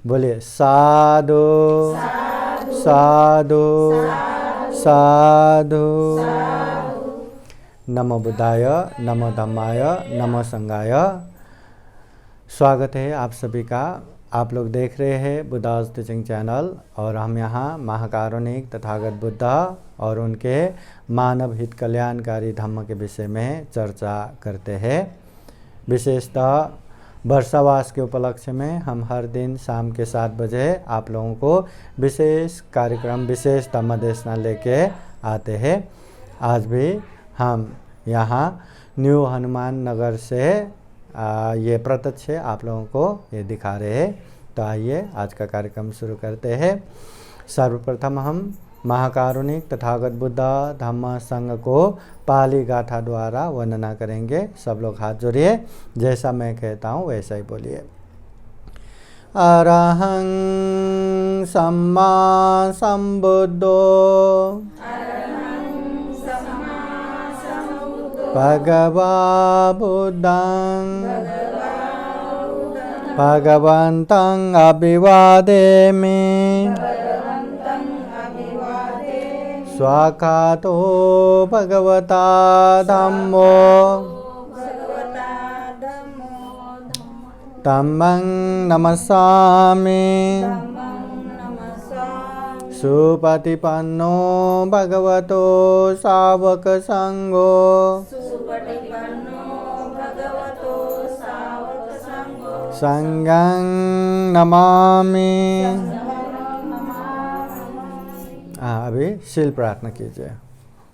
बोलिए साधु साधु साधु। नमो बुद्धाय, नमो धम्माय, नमो संघाय। स्वागत है आप सभी का। आप लोग देख रहे हैं बुद्धास टीचिंग चैनल और हम यहाँ महाकारुणिक तथागत बुद्ध और उनके मानव हित कल्याणकारी धम्म के विषय में चर्चा करते हैं। विशेषतः वर्षावास के उपलक्ष्य में हम हर दिन शाम के 7 बजे आप लोगों को विशेष कार्यक्रम, विशेष धम्म देशना लेके आते हैं। आज भी हम यहाँ न्यू हनुमान नगर से ये प्रत्यक्ष आप लोगों को ये दिखा रहे हैं। तो आइए आज का कार्यक्रम शुरू करते हैं। सर्वप्रथम हम महाकारुणिक तथागत बुद्ध धम्म संघ को पाली गाथा द्वारा वर्णना करेंगे। सब लोग हाथ जोड़िए, जैसा मैं कहता हूँ वैसा ही बोलिए। अरहं सम्मा सम्बुद्धो भगवा बुद्धं भगवन्तं अभिवादेमि स्वाखातो भगवता धम्मो धम्मं नमस्सामि सुपतिपन्नो भगवतो सावक संघो संघं नमामि। अभी शील प्रार्थना कीजिए।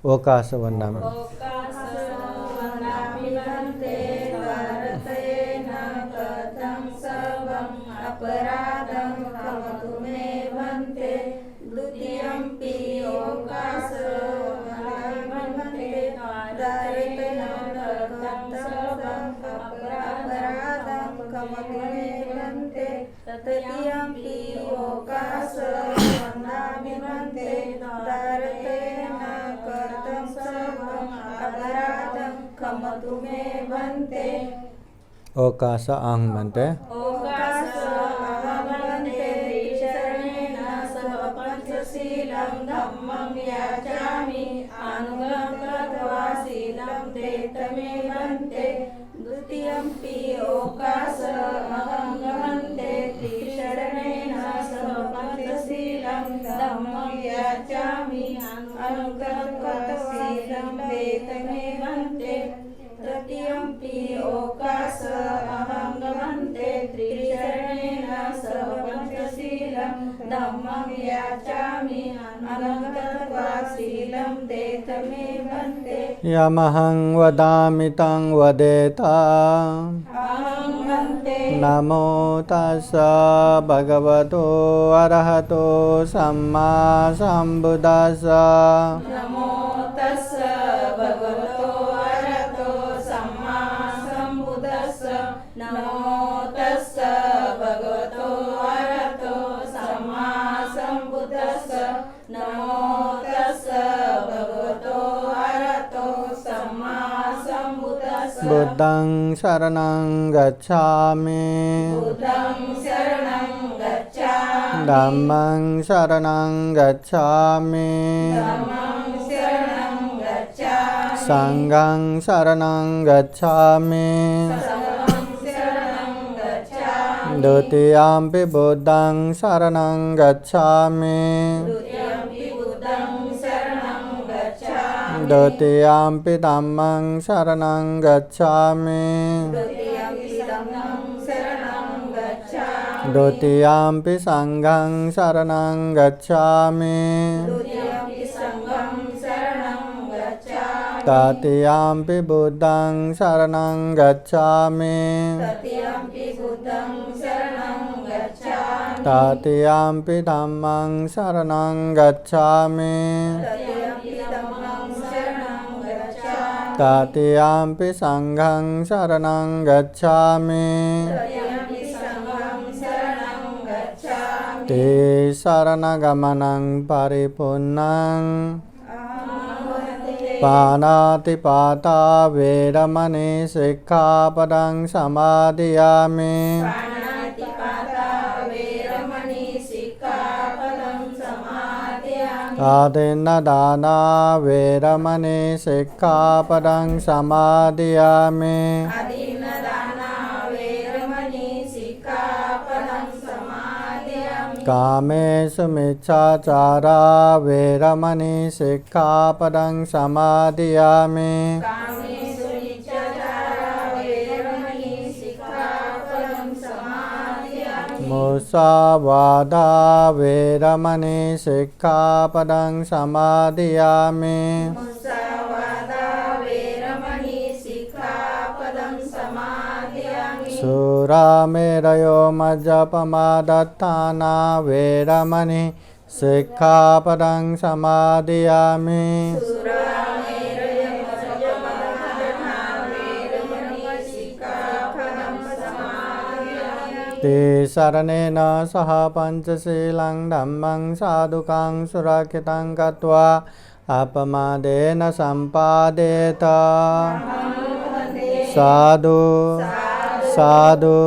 ओकाश वंदना ओकाश अहं भन्ते यमहं वदामि तं वदेता। नमो तस्सा भगवतो अरहतो सम्मा सम्बुद्धास्सा। नमो तस्सा भगवतो अरहतो सम्मा सम्बुद्धास्सा। नमो तस्सा भगवतो अरहतो सम्मा सम्बुद्धास्सा। नमो तस्सा भगवतो अरहतो सम्मा सम्बुद्धास्सा। बुद्धं शरणं गच्छामि धम्मं शरणं गच्छामि संघं शरणं गच्छामि द्वितीयंपि बुद्धं शरणं गच्छामि द्वितीयंपि धम्मं शरणं गच्छामि द्वितीयंपि संघं शरणं गच्छामि तृतीयंपि बुद्धं शरणं गच्छामि तृतीयंपि धम्मं शरणं गच्छामि तृतीयंपि संघं शरणं गच्छामि ते शरणगमनं परिपूर्णं पानातिपाता वेरमणि सिक्खापदं समादियामि सिक्खापदं समादयामि आदिन्नदाना वेरमणि सिक्खापदं समादयामि अदीनदाना वेरमणि सिक्खापदं समादयामि कामेषु मिच्छाचारा वेरमणि सिक्खापदं समादयामि कामेषु मिच्छाचारा वेरमणि सिक्खापदं समादयामि मुसावादा वेरमणि सिक्खापदं समादयामि मुसावादा वेरमणि सिक्खापदं समादयामि सुरामेरयो मज्जपमादत्ताना वेरमणि सिक्खापदं समादयामि ते शरणेन सह पञ्चशीलं धम्मं साधुकां सुरक्षितं गत्वा अपमादेन सम्पादेत साधु साधु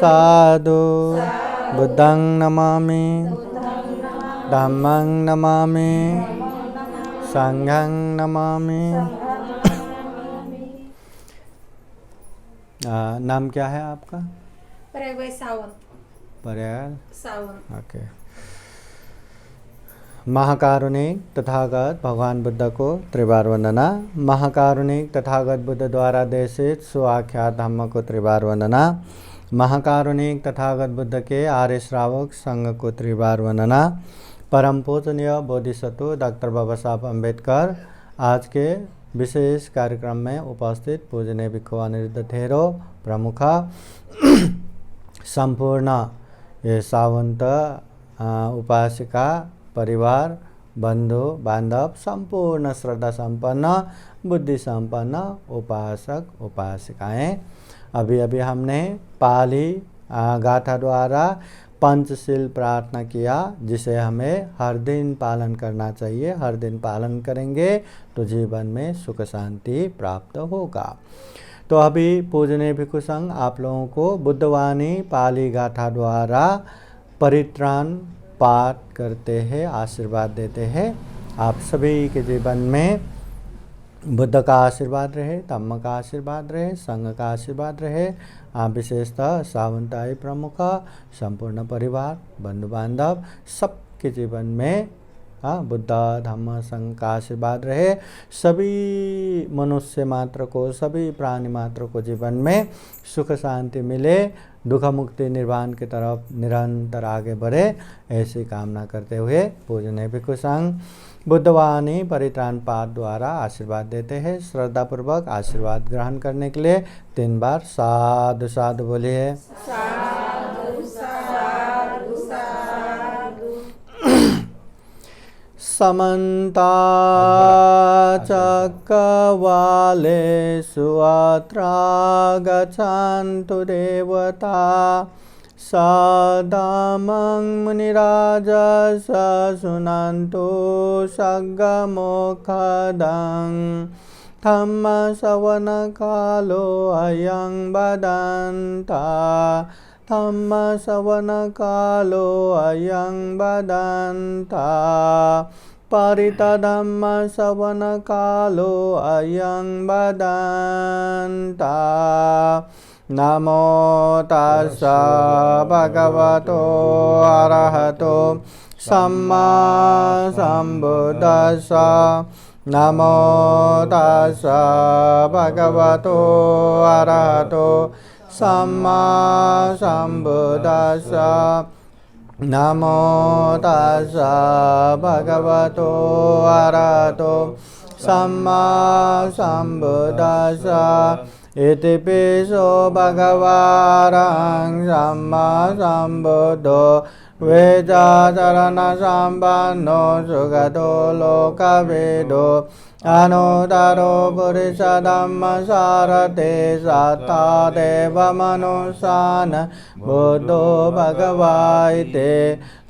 साधु बुद्धं नमामि धम्मं नमामि संघं नमामि। नाम क्या है आपका? प्रभय सावंत पर्याय सावंत ओके। महाकारुणिक तथागत भगवान बुद्ध को त्रिबार वंदना। महाकारुणिक तथागत बुद्ध द्वारा देशित सुआख्यात धम्म को त्रिबार वंदना। महाकारुणिक तथागत बुद्ध के आर्य श्रावक संघ को त्रिबार वंदना। परम पूजनीय बोधिसत्व डॉक्टर बाबा साहब अम्बेडकर आज के विशेष कार्यक्रम में उपस्थित पूजनीय भिक्षु अनिरुद्ध थेरो प्रमुख संपूर्ण ये सावंत उपासिका परिवार बंधु बांधव संपूर्ण श्रद्धा संपन्न बुद्धि संपन्न उपासक उपासिकाएं। अभी अभी हमने पाली गाथा द्वारा पंचशील प्रार्थना किया जिसे हमें हर दिन पालन करना चाहिए। हर दिन पालन करेंगे तो जीवन में सुख शांति प्राप्त होगा। तो अभी पूजनीय भिक्षु संघ आप लोगों को बुद्धवाणी पाली गाथा द्वारा परित्राण पाठ करते हैं, आशीर्वाद देते हैं। आप सभी के जीवन में बुद्ध का आशीर्वाद रहे, धम्म का आशीर्वाद रहे, संघ का आशीर्वाद रहे। विशेषतः सावंताई प्रमुख संपूर्ण परिवार बंधु बांधव सबके जीवन में बुद्ध धम्म संघ का आशीर्वाद रहे। सभी मनुष्य मात्र को, सभी प्राणी मात्र को जीवन में सुख शांति मिले, दुख मुक्ति निर्वाण की तरफ निरंतर आगे बढ़े, ऐसी कामना करते हुए पूजनीय भिक्षु संघ बुद्धवाणी परित्राण पाठ द्वारा आशीर्वाद देते हैं। श्रद्धापूर्वक आशीर्वाद ग्रहण करने के लिए 3 बार साधु साधु बोलिए। साधु साधु साधु समन्ता चक्रवालेषु अत्रा गच्छन्तु देवता सदामं मुनिराजस शृण्वन्तु सग्गमोक्षदं धम्मश्रवणकालो अयं वदन्ता धम्मश्रवणकालो अयं वदन्ता परितधम्मश्रवणकालो अयं वदन्ता। नमो तस्स भगवतो अरहतो सम्मा सम्बुद्दस्स। नमो तस्स भगवतो अरहतो सम्मा सम्बुद्दस्स। नमो तस्स भगवतो अरहतो सम्मा सम्बुद्दस्स। इति पिषो भगवान् सम्मा सम्बुद्धो वेदाचरणसम्पन्नो सुगतो लोकवेदो अनुत्तरो पुरुषधम्मसारथे सत्ता देवमनुष्यान् बुद्धो भगवाइते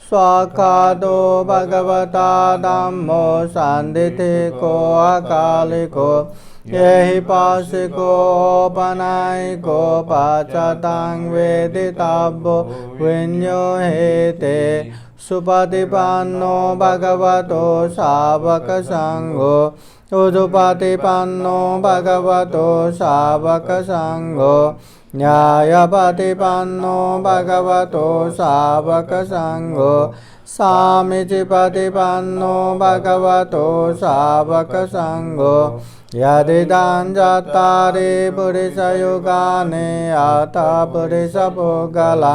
स्वाखातो भगवता धम्मो सन्दिथिको अकालिको येहि पासिकोपनायिको पाचतां वेदिताब्बो विन्यो हेते सुपतिपन्नो भगवतो सावकसङ्घो उजुपतिपन्नो भगवतो सावकसङ्घो न्यायपतिपन्नो भगवतो सावकसङ्घो सामीचिपतिपन्नो भगवतो सावकसङ्घो यदिदं चत्वारि पुरुषयुगानि अथ पुरुषपुगला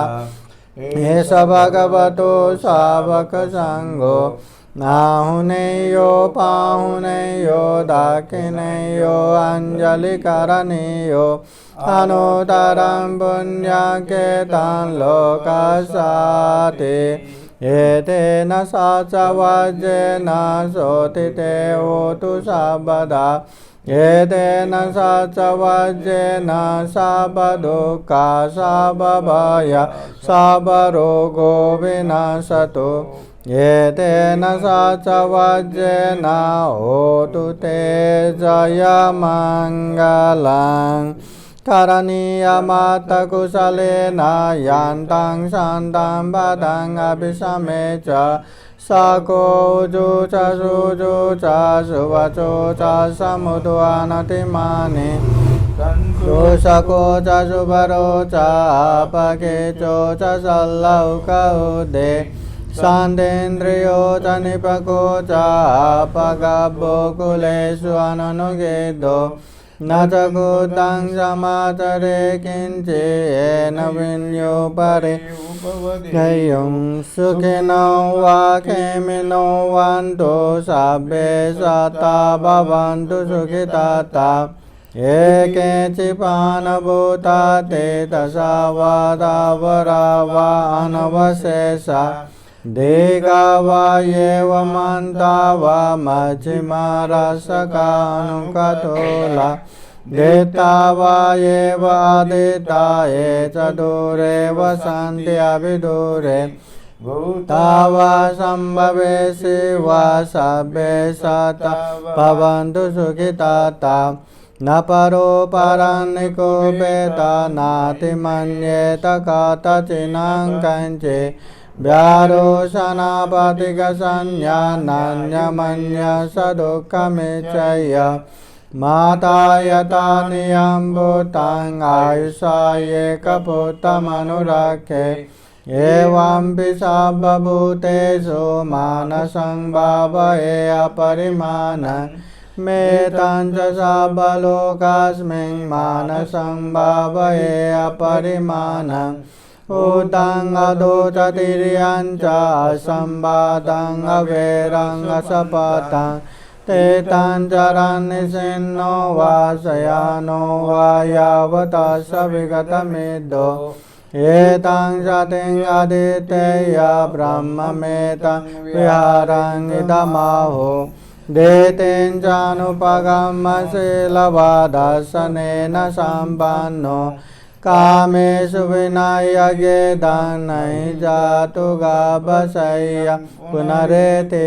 एष भगवतो सावकसङ्घो नाहुनेयो पाहुनेयो दाक्षिणेयो अञ्जलिकरणीयो अनुतरं पुण्यकेतं लोकसाते एतेन सचवज्रेन सोतिते होतु सर्वदा एतेन सचवज्रेन सर्वदुःखा सर्वभय सर्वरोगो विनाशतु एतेन सचवज्रेन होतु ते जयमङ्गलं करणीयमत्कुशलेन यान्तं शान्तं पदं अभिसमे च सकोजो च सुजो च सुवचो च समुद्वानतिमानि दोषको च सुभरो च अपकेचो च सल्लौकौदे शान्तेन्द्रियो च निपको च अपगब्बो कुलेषु अननुगेदो न च कुतं समाचरे किञ्चेन विन्यो परे गयं सुखिनो वा खेमिनो वन्तु सर्वे सता भवन्तु सुखिताता ये केचिपानभूता ते दशावादावरा वा अनवशेषा देगा वा एवमन्ता वा मध्यमा रसकानुकतोला देता वा एव आदिता ये च दूरे वसन्ति अभिदूरे भूता वा सम्भवेशि वा सर्वे सता भवन्तु सुखिताता न परो परान्निकोपेत नातिमन्येत कथचिनं कञ्चे व्यारोशनापतिकसंज्ञा नान्यमन्य स दुःखमिच्छय माता यथा नियम्भूतं आयुषा एकपुत्रमनुरक्षे एवंपि सर्वभूतेषु मानसं भावये अपरिमाणं मेतं च सर्वलोकस्मिन् मानसं भावये अपरिमाणम् उतं अधो च तिर्यं च असंवादं अवैरं असपतं तेतं चरन्निसिन्नो वा शयानो वा यावता स विगतमेधो एतं सतिं अदितेय ब्रह्ममेतं विहारं इदमाहो देतेन चानुपगमशीलवादर्शनेन सम्पन्नो कामेषु विनायके दानै जातु गावशय्य पुनरेते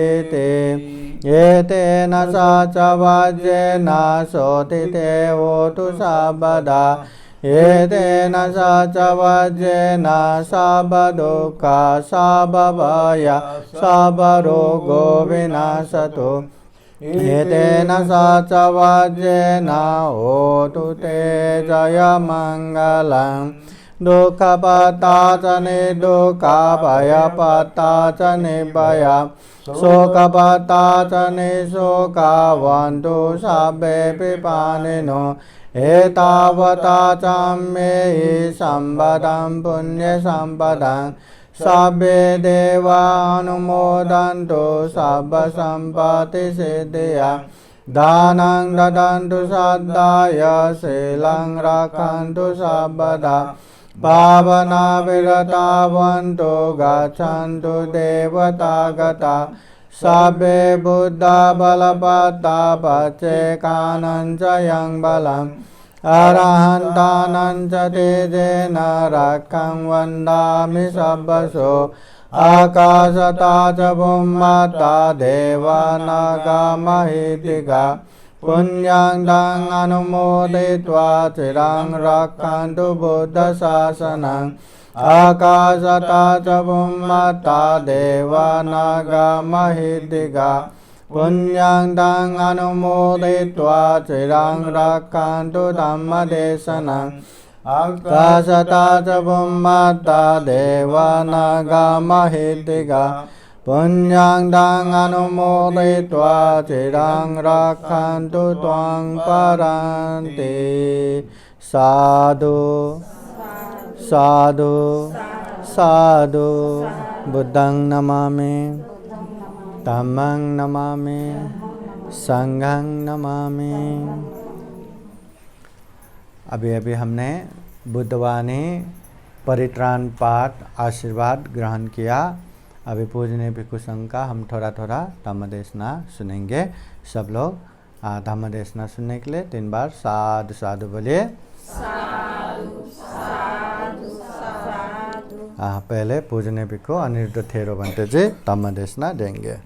एतेन सचवज्रेन सोतिते होतु सर्वदा एतेन सचवज्रेन सर्वदुःखा सर्वभय सर्वरोगो विनाशतु एतेन सचवज्रेन होतु ते जयमङ्गलं दुःखपता च निर्दुःखा भयपता च निर्भया शोकपता च निःशोका वन्तु सर्वे पाणिनो एतावता च मे सम्पदं पुण्यसम्पदं सर्वे देवानुमोदन्तु सर्वसम्पत्तिसिद्धिया दानं ददन्तु श्रद्धाय शीलं रक्षन्तु सर्वदा पावना विरतावन्तु गच्छन्तु देवतागता सर्वे बुद्धा बलवत्ता पच्चेकानं च यं बलम् अरहन्तानं च तेजेन रक्षं वन्दामि सर्वशो आकाशता च भूमता देवानागमहितिका पुण्यं तं अनुमोदयित्वा चिरं रक्षन्तु बुद्धशासनम् आकाशता च बुम्मता देवानागमहिद्दिगा पुण्यं तं अनुमोदयित्वा चिरं रक्षन्तु धम्मदेशनम् आकाशता च बुम्मता देवानागमहिद्दिगा पुण्यं तं अनुमोदयित्वा चिरं रक्षन्तु त्वां परन्ति साधु साधु साधु बुद्धं नमामि धम्मं नमामि संघं नमामि। अभी अभी हमने बुद्धवाणी परित्राण पाठ आशीर्वाद ग्रहण किया। अभी पूजनीय भिक्षु संघ का हम थोड़ा थोड़ा धम्मदेशना सुनेंगे। सब लोग धम्मदेशना सुनने के लिए 3 बार साधु साधु बोलिए। पहले पूजनीय भिक्षु अनिरुद्ध थेरो बंटे जी धम्मदेशना देंगे।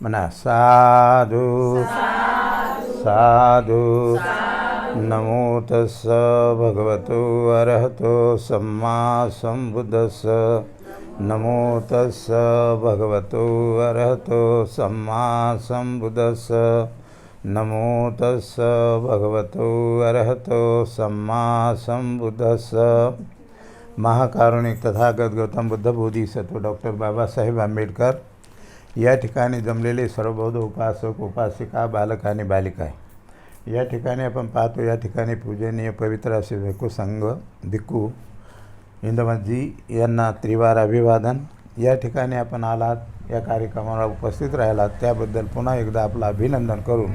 मना साधु साधु नमो तस्स भगवतो अरहतो सम्मा सम्बुद्धस्स नमो तस्स भगवतो अरहतो सम्मा सम्बुद्धस्स नमो तस्स भगवतो अरहतो सम्मा सम्बुद्धस्स। महाकारुणिक तथागत गौतम बुद्ध बोधिसत्व डॉक्टर बाबासाहेब आंबेडकर या ठिकाणी जमलेले सर्वबौद्ध उपासक उपासिका बालक आणि बालिका या ठिकाणी आपण पाहतो। या ठिकाणी पूजनीय पवित्र असे भिक्खू संघ भिक्खू इंदमतजी यांना त्रिवार अभिवादन। या ठिकाणी आपण आलात, या कार्यक्रमाला उपस्थित राहिलात त्याबद्दल पुन्हा एकदा आपलं अभिनंदन करून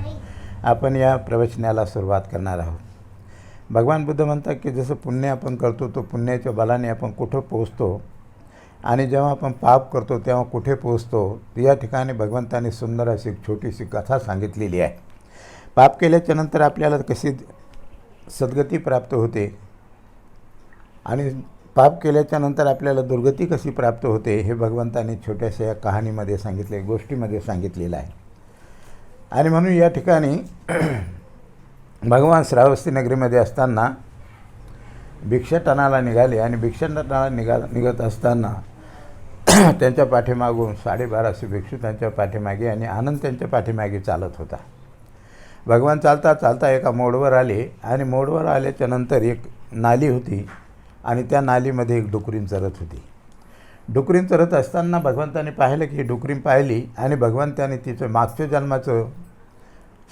आपण या प्रवचनाला सुरुवात करणार आहोत। भगवान बुद्ध म्हणतात की जसं पुण्य आपण करतो तो पुण्याच्या बलाने आपण कुठं पोहोचतो आणि जेव्हा आपण पाप करतो तेव्हा कुठे पोहोचतो। या ठिकाणी भगवंतांनी सुंदर अशी एक छोटीशी कथा सांगितलेली आहे। पाप केल्याच्या नंतर आपल्याला कशी सद्गती प्राप्त होते आणि पाप केल्याच्या नंतर आपल्याला दुर्गती कशी प्राप्त होते हे भगवंतांनी छोट्याशा या कहाणीमध्ये सांगितले, गोष्टीमध्ये सांगितलेलं आहे। आणि म्हणून या ठिकाणी भगवान श्रावस्ती नगरीमध्ये असताना भिक्षाटनाला निघाले आणि भिक्षाटनाला निघत असताना त्यांच्या पाठीमागून 12.5 भिक्षू त्यांच्या पाठीमागे आणि आनंद त्यांच्या पाठीमागे चालत होता। भगवान चालता चालता एका मोडवर आले आणि मोडवर आल्याच्या नंतर एक नाली होती आणि त्या नालीमध्ये एक डुकरीण चरत होती। डुकरीण चरत असताना भगवंताने पाहिलं की डुकरीण पाहिली आणि भगवंताने तिचं मागच्या जन्माचं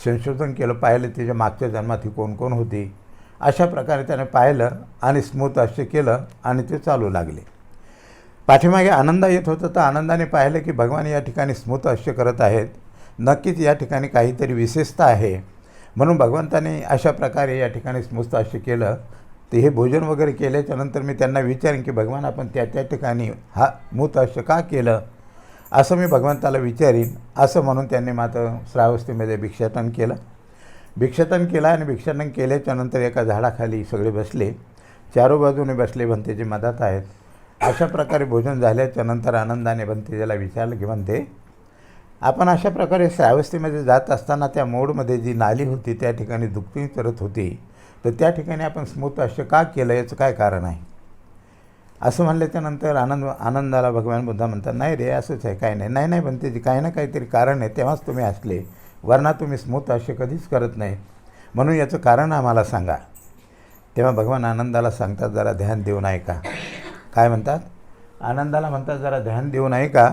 संशोधन केलं, पाहिलं तिच्या मागच्या जन्मात ही कोण कोण होती। अशा प्रकारे त्याने पाहिलं आणि स्मृत असे केलं आणि ते चालू लागले। पाठीमागे आनंद येत होता तर आनंदाने पाहिलं की भगवान या ठिकाणी स्मृत असे करत आहेत, नक्कीच या ठिकाणी काहीतरी विशेषता आहे। म्हणून भगवंताने अशा प्रकारे या ठिकाणी स्मृत असे केलं। ते हे भोजन वगैरे केल्याच्या नंतर मी त्यांना विचारेन की भगवान आपण त्या ठिकाणी हा मूत असे का केलं असं मी भगवंताला विचारीन। असं म्हणून त्यांनी मात्र श्रावस्तीमध्ये भिक्षाटन केलं। भिक्षाटन केलं आणि भिक्षाटन केल्याच्या नंतर एका झाडाखाली सगळे बसले, चारो बाजूने बसले, भंतेजी मधात आहेत। अशा प्रकारे भोजन झाल्याच्या नंतर आनंदाने भंतेजीला विचारलं की म्हणते आपण अशा प्रकारे श्रावस्तीमध्ये जात असताना त्या मोडमध्ये जी नाली होती त्या ठिकाणी दुखती चरत होती, तर त्या ठिकाणी आपण स्मृत असे का केलं याचं काय कारण आहे असं म्हणल्याच्या नंतर आनंदाला भगवान बुद्ध म्हणतात नाही रे असंच आहे, काय नाही नाही भंतेजी काही ना काहीतरी कारण आहे तेव्हाच तुम्ही असले, वरना तुम्ही स्मृत असे कधीच करत नाही, म्हणून याचं कारण आम्हाला सांगा। तेव्हा भगवान आनंदाला सांगतात जरा ध्यान देऊन ऐका। काय म्हणतात? आनंदाला म्हणतात जरा ध्यान देऊन ऐका।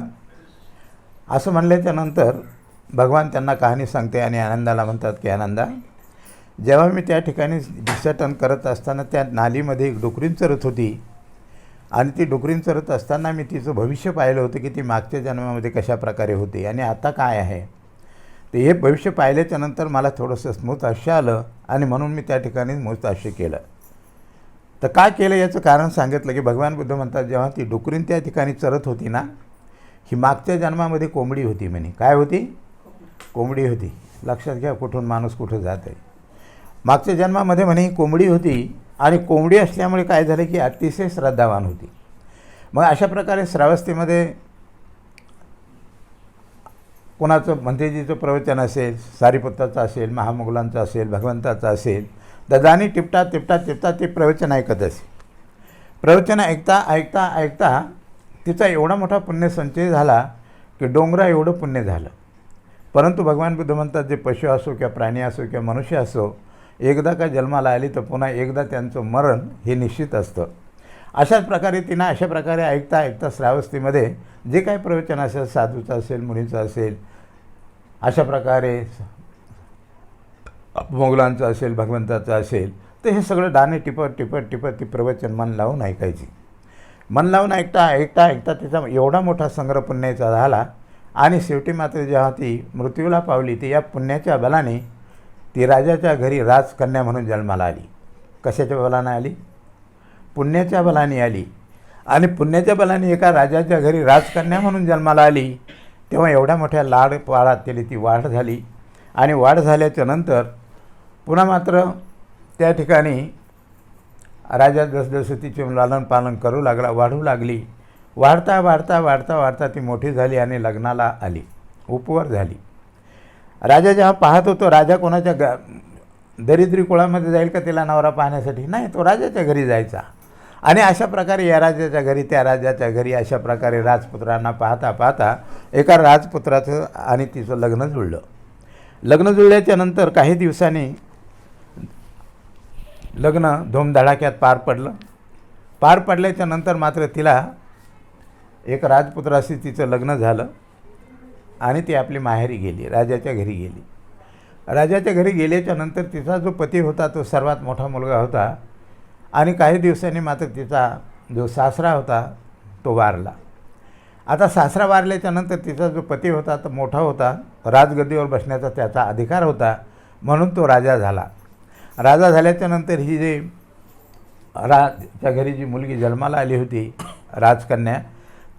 असं म्हणल्याच्या नंतर भगवान त्यांना कहाणी सांगते आणि आनंदाला म्हणतात की आनंदा जेव्हा मी त्या ठिकाणी भिक्षाटन करत असताना त्या नालीमध्ये एक डुकरीण चरत होती आणि ती डुकरीण चरत असताना मी तिचं भविष्य पाहिलं होतं की ती मागच्या जन्मामध्ये कशा प्रकारे होती आणि आता काय आहे। तर हे भविष्य पाहिल्याच्या नंतर मला थोडंसं स्मृत हास्य आलं आणि म्हणून मी त्या ठिकाणी स्मृत हास्य केलं। तर काय केलं याचं कारण सांगितलं की भगवान बुद्ध म्हणतात जेव्हा ती डुकरीण त्या ठिकाणी चरत होती ना, ही मागच्या जन्मामध्ये कोंबडी होती म्हणे। काय होती? कोंबडी होती। लक्षात घ्या कुठून माणूस कुठं जात आहे. मागच्या जन्मामध्ये म्हणे ही कोंबडी होती आणि कोंबडी असल्यामुळे काय झालं की अतिशय श्रद्धावान होती. मग अशा प्रकारे श्रावस्तीमध्ये कोणाचं मंत्रीजीचं प्रवचन असेल, सारीपुत्राचं असेल, महामुगलांचं असेल, भगवंताचं असेल, ददानी टिपटा टिपटा टिपटा ते प्रवचन ऐकत असे. प्रवचन ऐकता ऐकता ऐकता तिचा एवढा मोठा पुण्यसंचय झाला की डोंगरा एवढं पुण्य झालं. परंतु भगवान बुद्ध म्हणतात जे पशु असो किंवा प्राणी असो किंवा मनुष्य असो, एकदा का जन्माला आली तर पुन्हा एकदा त्यांचं मरण हे निश्चित असतं. अशाच प्रकारे तिनं अशा प्रकारे ऐकता ऐकता श्रावस्तीमध्ये जे काही प्रवचन असेल, साधूचं असेल, मुनीचं असेल, अशा प्रकारे मोगलांचं असेल, भगवंताचं असेल, तर हे सगळं दाणे टिपत टिपत टिपत ती प्रवचन मन लावून ऐकायची. मन लावून ऐकता ऐकता ऐकता तिचा एवढा मोठा संग्रह पुण्याचा झाला आणि शेवटी मात्र जेव्हा ती मृत्यूला पावली ती या पुण्याच्या बलाने ती राजाच्या घरी राजकन्या म्हणून जन्माला आली. कशाच्या बलाने आली? पुण्याच्या बलाने आली. आणि पुण्याच्या बलाने एका राजाच्या घरी राजकन्या म्हणून जन्माला आली. तेव्हा एवढ्या मोठ्या लाडपाळात केली ती वाढ झाली. आणि वाढ झाल्याच्या नंतर पुन्हा मात्र त्या ठिकाणी राजा जसजसं तिचे लालन पालन करू लागला, वाढू लागली. वाढता वाढता वाढता वाढता ती मोठी झाली आणि लग्नाला आली, उपवर झाली. राजा जेव्हा पाहत होतो, राजा कोणाच्या दरिद्री कुळामध्ये जाईल का तिला नवरा पाहण्यासाठी? नाही, तो राजाच्या घरी जायचा. आणि अशा प्रकारे या राजाच्या घरी त्या राजाच्या घरी अशा प्रकारे राजपुत्रांना पाहता पाहता एका राजपुत्राचं आणि तिचं लग्न जुळलं. लग्न जुळल्याच्या नंतर काही दिवसांनी लग्न धूमधडाक्यात पार पडलं. पार पडल्याच्या नंतर मात्र तिला एक राजपुत्राशी तिचं लग्न झालं आणि ती आपली माहेरी गेली, राजाच्या घरी गेली. राजाच्या घरी गेल्याच्या नंतर तिचा जो पती होता तो सर्वात मोठा मुलगा होता आणि काही दिवसांनी मात्र तिचा जो सासरा होता तो वारला. आता सासरा वारल्याच्या नंतर तिचा जो पती होता तो मोठा होता, राजगद्दीवर बसण्याचा त्याचा अधिकार होता, म्हणून तो राजा झाला. राजा झाल्याच्या नंतर ही जी राजाच्या घरी जी मुलगी जन्माला आली होती राजकन्या,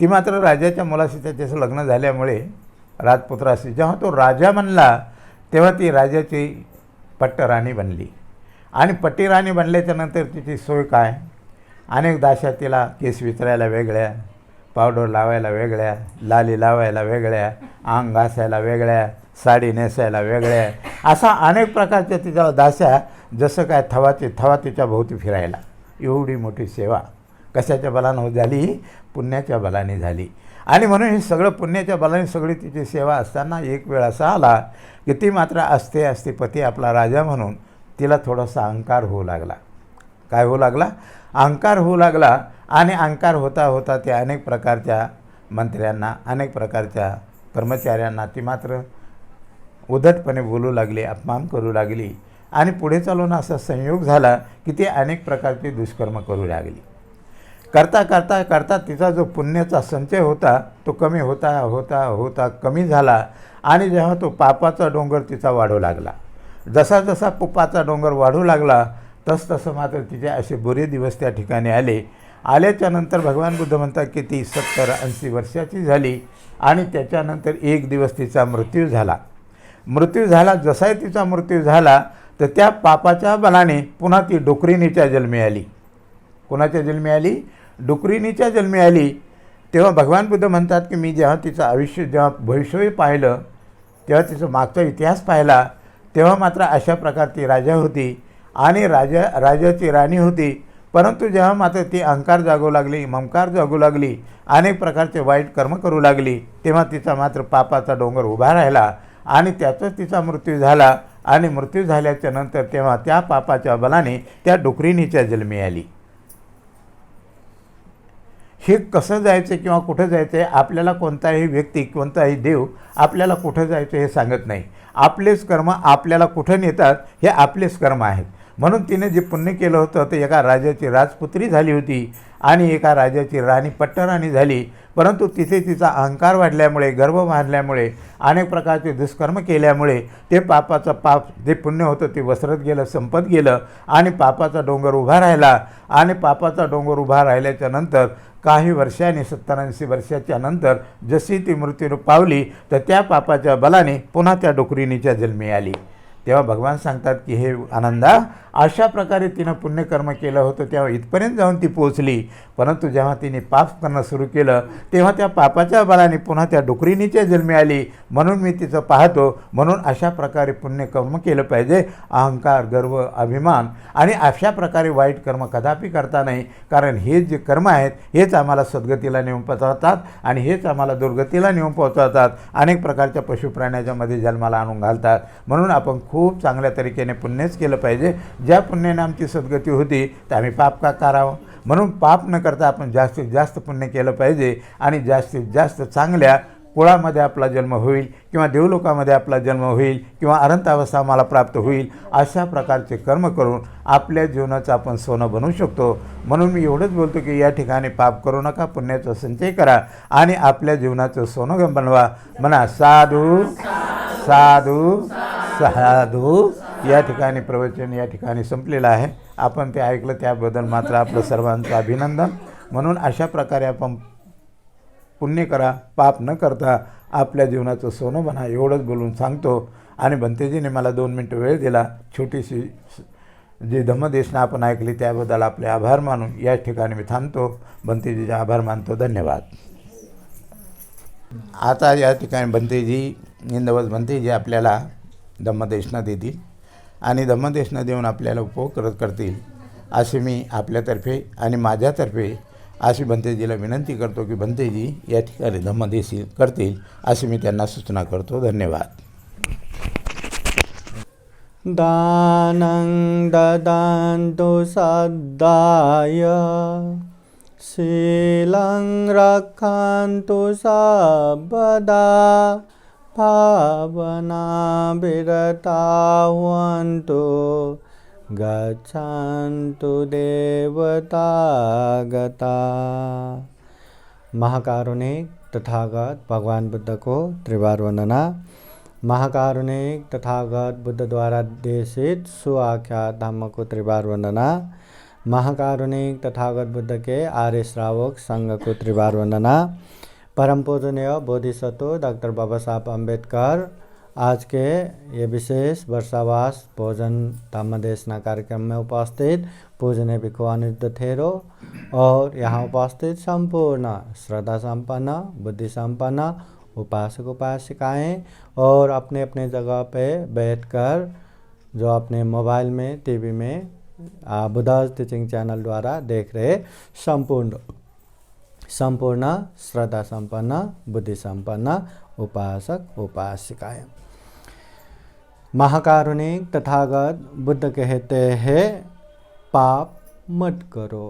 ती मात्र राजाच्या मुलाशी त्याच्याचं लग्न झाल्यामुळे राजपुत्राशी जेव्हा तो राजा बनला तेव्हा ती राजाची पट्टराणी बनली. आणि पट्टीराणी बनल्याच्या नंतर तिची सोय काय? अनेक दाशा तिला केस विचरायला वेगळ्या, पावडर लावायला वेगळ्या, लाली लावायला वेगळ्या, अंग घासायला वेगळ्या, साडी नेसायला वेगळ्या, असा अनेक प्रकारच्या तिच्या दाशा, जसं काय थवा तिच्या भोवती फिरायला. एवढी मोठी सेवा कशाच्या बलानं झाली? पुण्याच्या बलाने झाली. आणि म्हणून हे सगळं पुण्याच्या बलाने सगळी तिची सेवा असताना एक वेळ असा आला की ती मात्र असते पती आपला राजा म्हणून तिला थोडासा अहंकार होऊ लागला. काय होऊ लागला? अहंकार होऊ लागला. आणि अहंकार होता होता ते अनेक प्रकारच्या मंत्र्यांना, अनेक प्रकारच्या कर्मचाऱ्यांना ती मात्र उद्धटपणे बोलू लागली, अपमान करू लागली. आणि पुढे चालून असा संयोग झाला की ती अनेक प्रकारचे दुष्कर्म करू लागली. करता करता करता तिचा जो पुण्याचा संचय होता तो कमी होता होता होता कमी झाला. आणि जेव्हा तो पापाचा डोंगर तिचा वाढू लागला, जसा जसा पापाचा डोंगर वाढू लागला तसतसं मात्र तिचे असे बुरे दिवस त्या ठिकाणी आले. आल्याच्या नंतर भगवान बुद्ध म्हणतात की ती 70-80 वर्षाची झाली. आणि त्याच्यानंतर एक दिवस तिचा मृत्यू झाला. मृत्यू झाला. जसाही तिचा मृत्यू झाला तर त्या पापाच्या बलाने पुन्हा ती डुकरीणीच्या जन्मी आली. कोणाच्या जन्मी आली? डुकरीणीच्या जन्मी आली. तेव्हा भगवान बुद्ध म्हणतात की मी जेव्हा तिचं आयुष्य, जेव्हा भविष्य पाहिलं, तेव्हा तिचा मागचा इतिहास पाहिला, तेव्हा मात्र अशा प्रकारची राजा होती आणि राजाची राणी होती. परंतु जेव्हा मात्र ती अहंकार जागू लागली, ममकार जागू लागली, अनेक प्रकारचे वाईट कर्म करू लागली, तेव्हा तिचा मात्र पापाचा डोंगर उभा राहिला आणि त्याचाच तिचा मृत्यू झाला. आणि मृत्यू झाल्याच्या नंतर तेव्हा त्या पापाच्या बलाने त्या डुकरीणीच्या जन्मी आली. हे कसं जायचं किंवा कुठं जायचं आहे आपल्याला कोणताही व्यक्ती, कोणताही देव आपल्याला कुठं जायचं हे सांगत नाही. आपलेच कर्म आपल्याला कुठं नेतात हे आपलेच कर्म आहेत. म्हणून तिने जे पुण्य केलं होतं ते एका राजाची राजपुत्री झाली होती आणि एका राजाची राणी पट्टराणी झाली. परंतु तिथे तिचा अहंकार वाढल्यामुळे, गर्व वाढल्यामुळे, अनेक प्रकारचे दुष्कर्म केल्यामुळे ते पापाचं पाप जे पुण्य होतं ते वसरत गेलं, संपत गेलं आणि पापाचा डोंगर उभा राहिला. आणि पापाचा डोंगर उभा राहिल्याच्या नंतर काही वर्षांनी 70-80 वर्षाच्या नंतर जशी ती मृत्यूरूप पावली तर त्या पापाच्या बलाने पुन्हा त्या डुकरिणीच्या जन्मी आली. तेव्हा भगवान सांगतात की हे आनंदा, अशा प्रकारे तिनं पुण्यकर्म केलं होतं तेव्हा इथपर्यंत जाऊन ती पोचली, परंतु जेव्हा तिने पाप करणं सुरू केलं तेव्हा त्या पापाच्या बलाने पुन्हा त्या डुकरिणीच्या जन्मी आली. म्हणून मी तिचं पाहतो. म्हणून अशा प्रकारे पुण्यकर्म केलं पाहिजे. अहंकार, गर्व, अभिमान आणि अशा प्रकारे वाईट कर्म कदापि करता नाही, कारण हे जे कर्म आहेत हेच आम्हाला सद्गतीला नेऊन पोचवतात आणि हेच आम्हाला दुर्गतीला नेऊन पोचवतात. अनेक प्रकारच्या पशुप्राण्याच्या मध्ये जन्माला आणून घालतात. म्हणून आपण खूप चांगल्या तरीकेने पुण्यच केलं पाहिजे. ज्या पुण्याने आमची सद्गती होती तर आम्ही पाप का करावं. म्हणून पाप न करता आपण जास्तीत जास्त पुण्य केलं पाहिजे आणि जास्तीत जास्त चांगल्या कुळामध्ये आपला जन्म होईल किंवा देवलोकामध्ये आपला जन्म होईल किंवा अनंत अवस्था आम्हाला प्राप्त होईल. अशा प्रकारचे कर्म करून आपल्या जीवनाचं आपण सोनं बनवू शकतो. म्हणून मी एवढंच बोलतो की या ठिकाणी पाप करू नका, पुण्याचा संचय करा आणि आपल्या जीवनाचं सोनं बनवा. म्हणा साधू साधू साधू. या ठिकाणी प्रवचन या ठिकाणी संपलेलं आहे. आपण ते ऐकलं त्याबद्दल मात्र आपलं सर्वांचं अभिनंदन. म्हणून अशा प्रकारे आपण पुण्य करा, पाप न करता आपल्या जीवनाचं सोनं बना, एवढंच बोलून सांगतो. आणि बंतेजीने मला 2 मिनटं वेळ दिला. छोटीशी जी धम्मदेशना आपण ऐकली त्याबद्दल आपले आभार मानून या ठिकाणी मी थांबतो. बंतेजीचे आभार मानतो. धन्यवाद. आता या ठिकाणी बंतेजी इंदवस बंतेजी आपल्याला धम्मदेशना देतील आणि धम्मदेशना देऊन आपल्याला उपकृत करतील असे मी आपल्यातर्फे आणि माझ्यातर्फे अशी बंतेजीला विनंती करतो की बंतेजी या ठिकाणी धम्मदेश करतील अशी मी त्यांना सूचना करतो. धन्यवाद. दानं ददान्तु सद्दाय शीलं रक्षन्तु सर्वदा भावना विरता हुवन्तु गच्छन्तु देवता गता। महाकारुणिक तथागत भगवान बुद्ध को त्रिवार वंदना। महाकारुणिक तथागत बुद्ध द्वारा देशित सुआख्यात धम्म को त्रिवार वंदना। महाकारुणिक तथागत बुद्ध के आर्य श्रावक संघ को त्रिवार वंदना। परम पूजनीय बोधिसत्व डॉक्टर बाबा साहब अम्बेडकर आज के ये विशेष वर्षावास भोजन धम्मदेशना कार्यक्रम में उपस्थित पूजनीय भिक्षु अनिरुद्ध थेरो और यहाँ उपस्थित संपूर्ण श्रद्धा संपन्न बुद्धि संपन्न उपासक उपासिकाएँ और अपने अपने जगह पे बैठकर जो अपने मोबाइल में टीवी में बुद्धास टीचिंग चैनल द्वारा देख रहे संपूर्ण श्रद्धा संपन्न बुद्धि संपन्न उपासक उपासिकाएँ। महाकारुणिक तथागत बुद्ध कहते हैं पाप मत करो।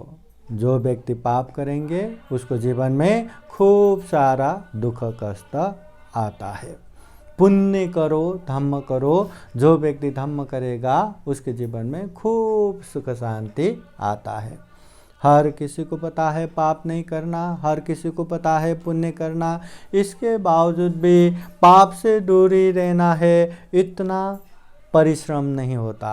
जो व्यक्ति पाप करेंगे उसको जीवन में खूब सारा दुख कष्ट आता है। पुण्य करो धम्म करो। जो व्यक्ति धम्म करेगा उसके जीवन में खूब सुख शांति आता है। हर किसी को पता है पाप नहीं करना, हर किसी को पता है पुण्य करना, इसके बावजूद भी पाप से दूरी रहना है इतना परिश्रम नहीं होता।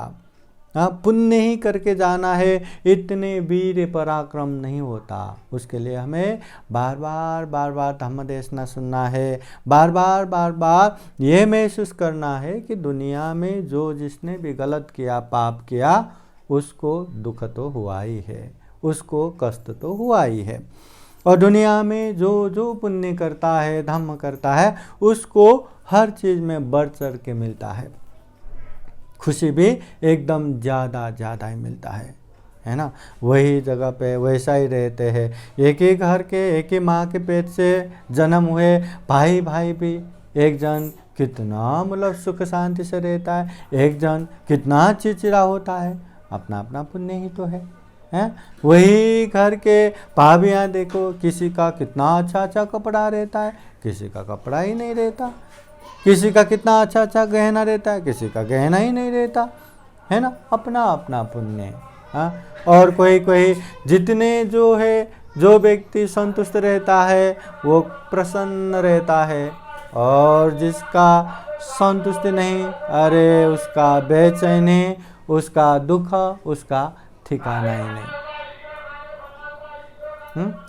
पुण्य ही करके जाना है इतने वीर पराक्रम नहीं होता। उसके लिए हमें बार बार धम्मदेशना सुनना है। बार बार ये महसूस करना है कि दुनिया में जो जिसने भी गलत किया पाप किया उसको दुख तो हुआ ही है, उसको कष्ट तो हुआ ही है। और दुनिया में जो जो पुण्य करता है धम्म करता है उसको हर चीज़ में बढ़ चढ़ के मिलता है। खुशी भी एकदम ज़्यादा ही मिलता है ना। वही जगह पे वैसा ही रहते हैं। एक ही घर के एक ही माँ के पेट से जन्म हुए भाई भी एक जन कितना मतलब सुख शांति से रहता है, एक जन कितना चिड़चिड़ा होता है। अपना अपना पुण्य ही तो है। वही घर के भाभियाँ देखो, किसी का कितना अच्छा कपड़ा रहता है, किसी का कपड़ा ही नहीं रहता। किसी का कितना अच्छा गहना रहता है, किसी का गहना ही नहीं रहता, है ना। अपना अपना पुण्य। और कोई जितने जो है जो व्यक्ति संतुष्ट रहता है वो प्रसन्न रहता है, और जिसका संतुष्टि नहीं अरे उसका बेचैनी, उसका दुख, उसका ठिकाना ही नहीं।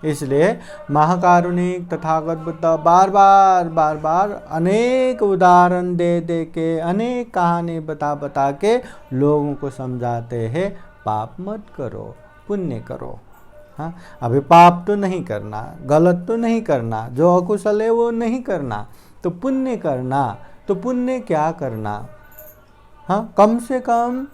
इसलिए महाकारुणिक तथागत बुद्ध बार बार अनेक उदाहरण दे दे के, अनेक कहानी बता के लोगों को समझाते हैं पाप मत करो, पुण्य करो। हाँ, अभी पाप तो नहीं करना, गलत तो नहीं करना, जो अकुशल है वो नहीं करना, तो पुण्य करना। तो पुण्य क्या करना? हाँ, कम से कम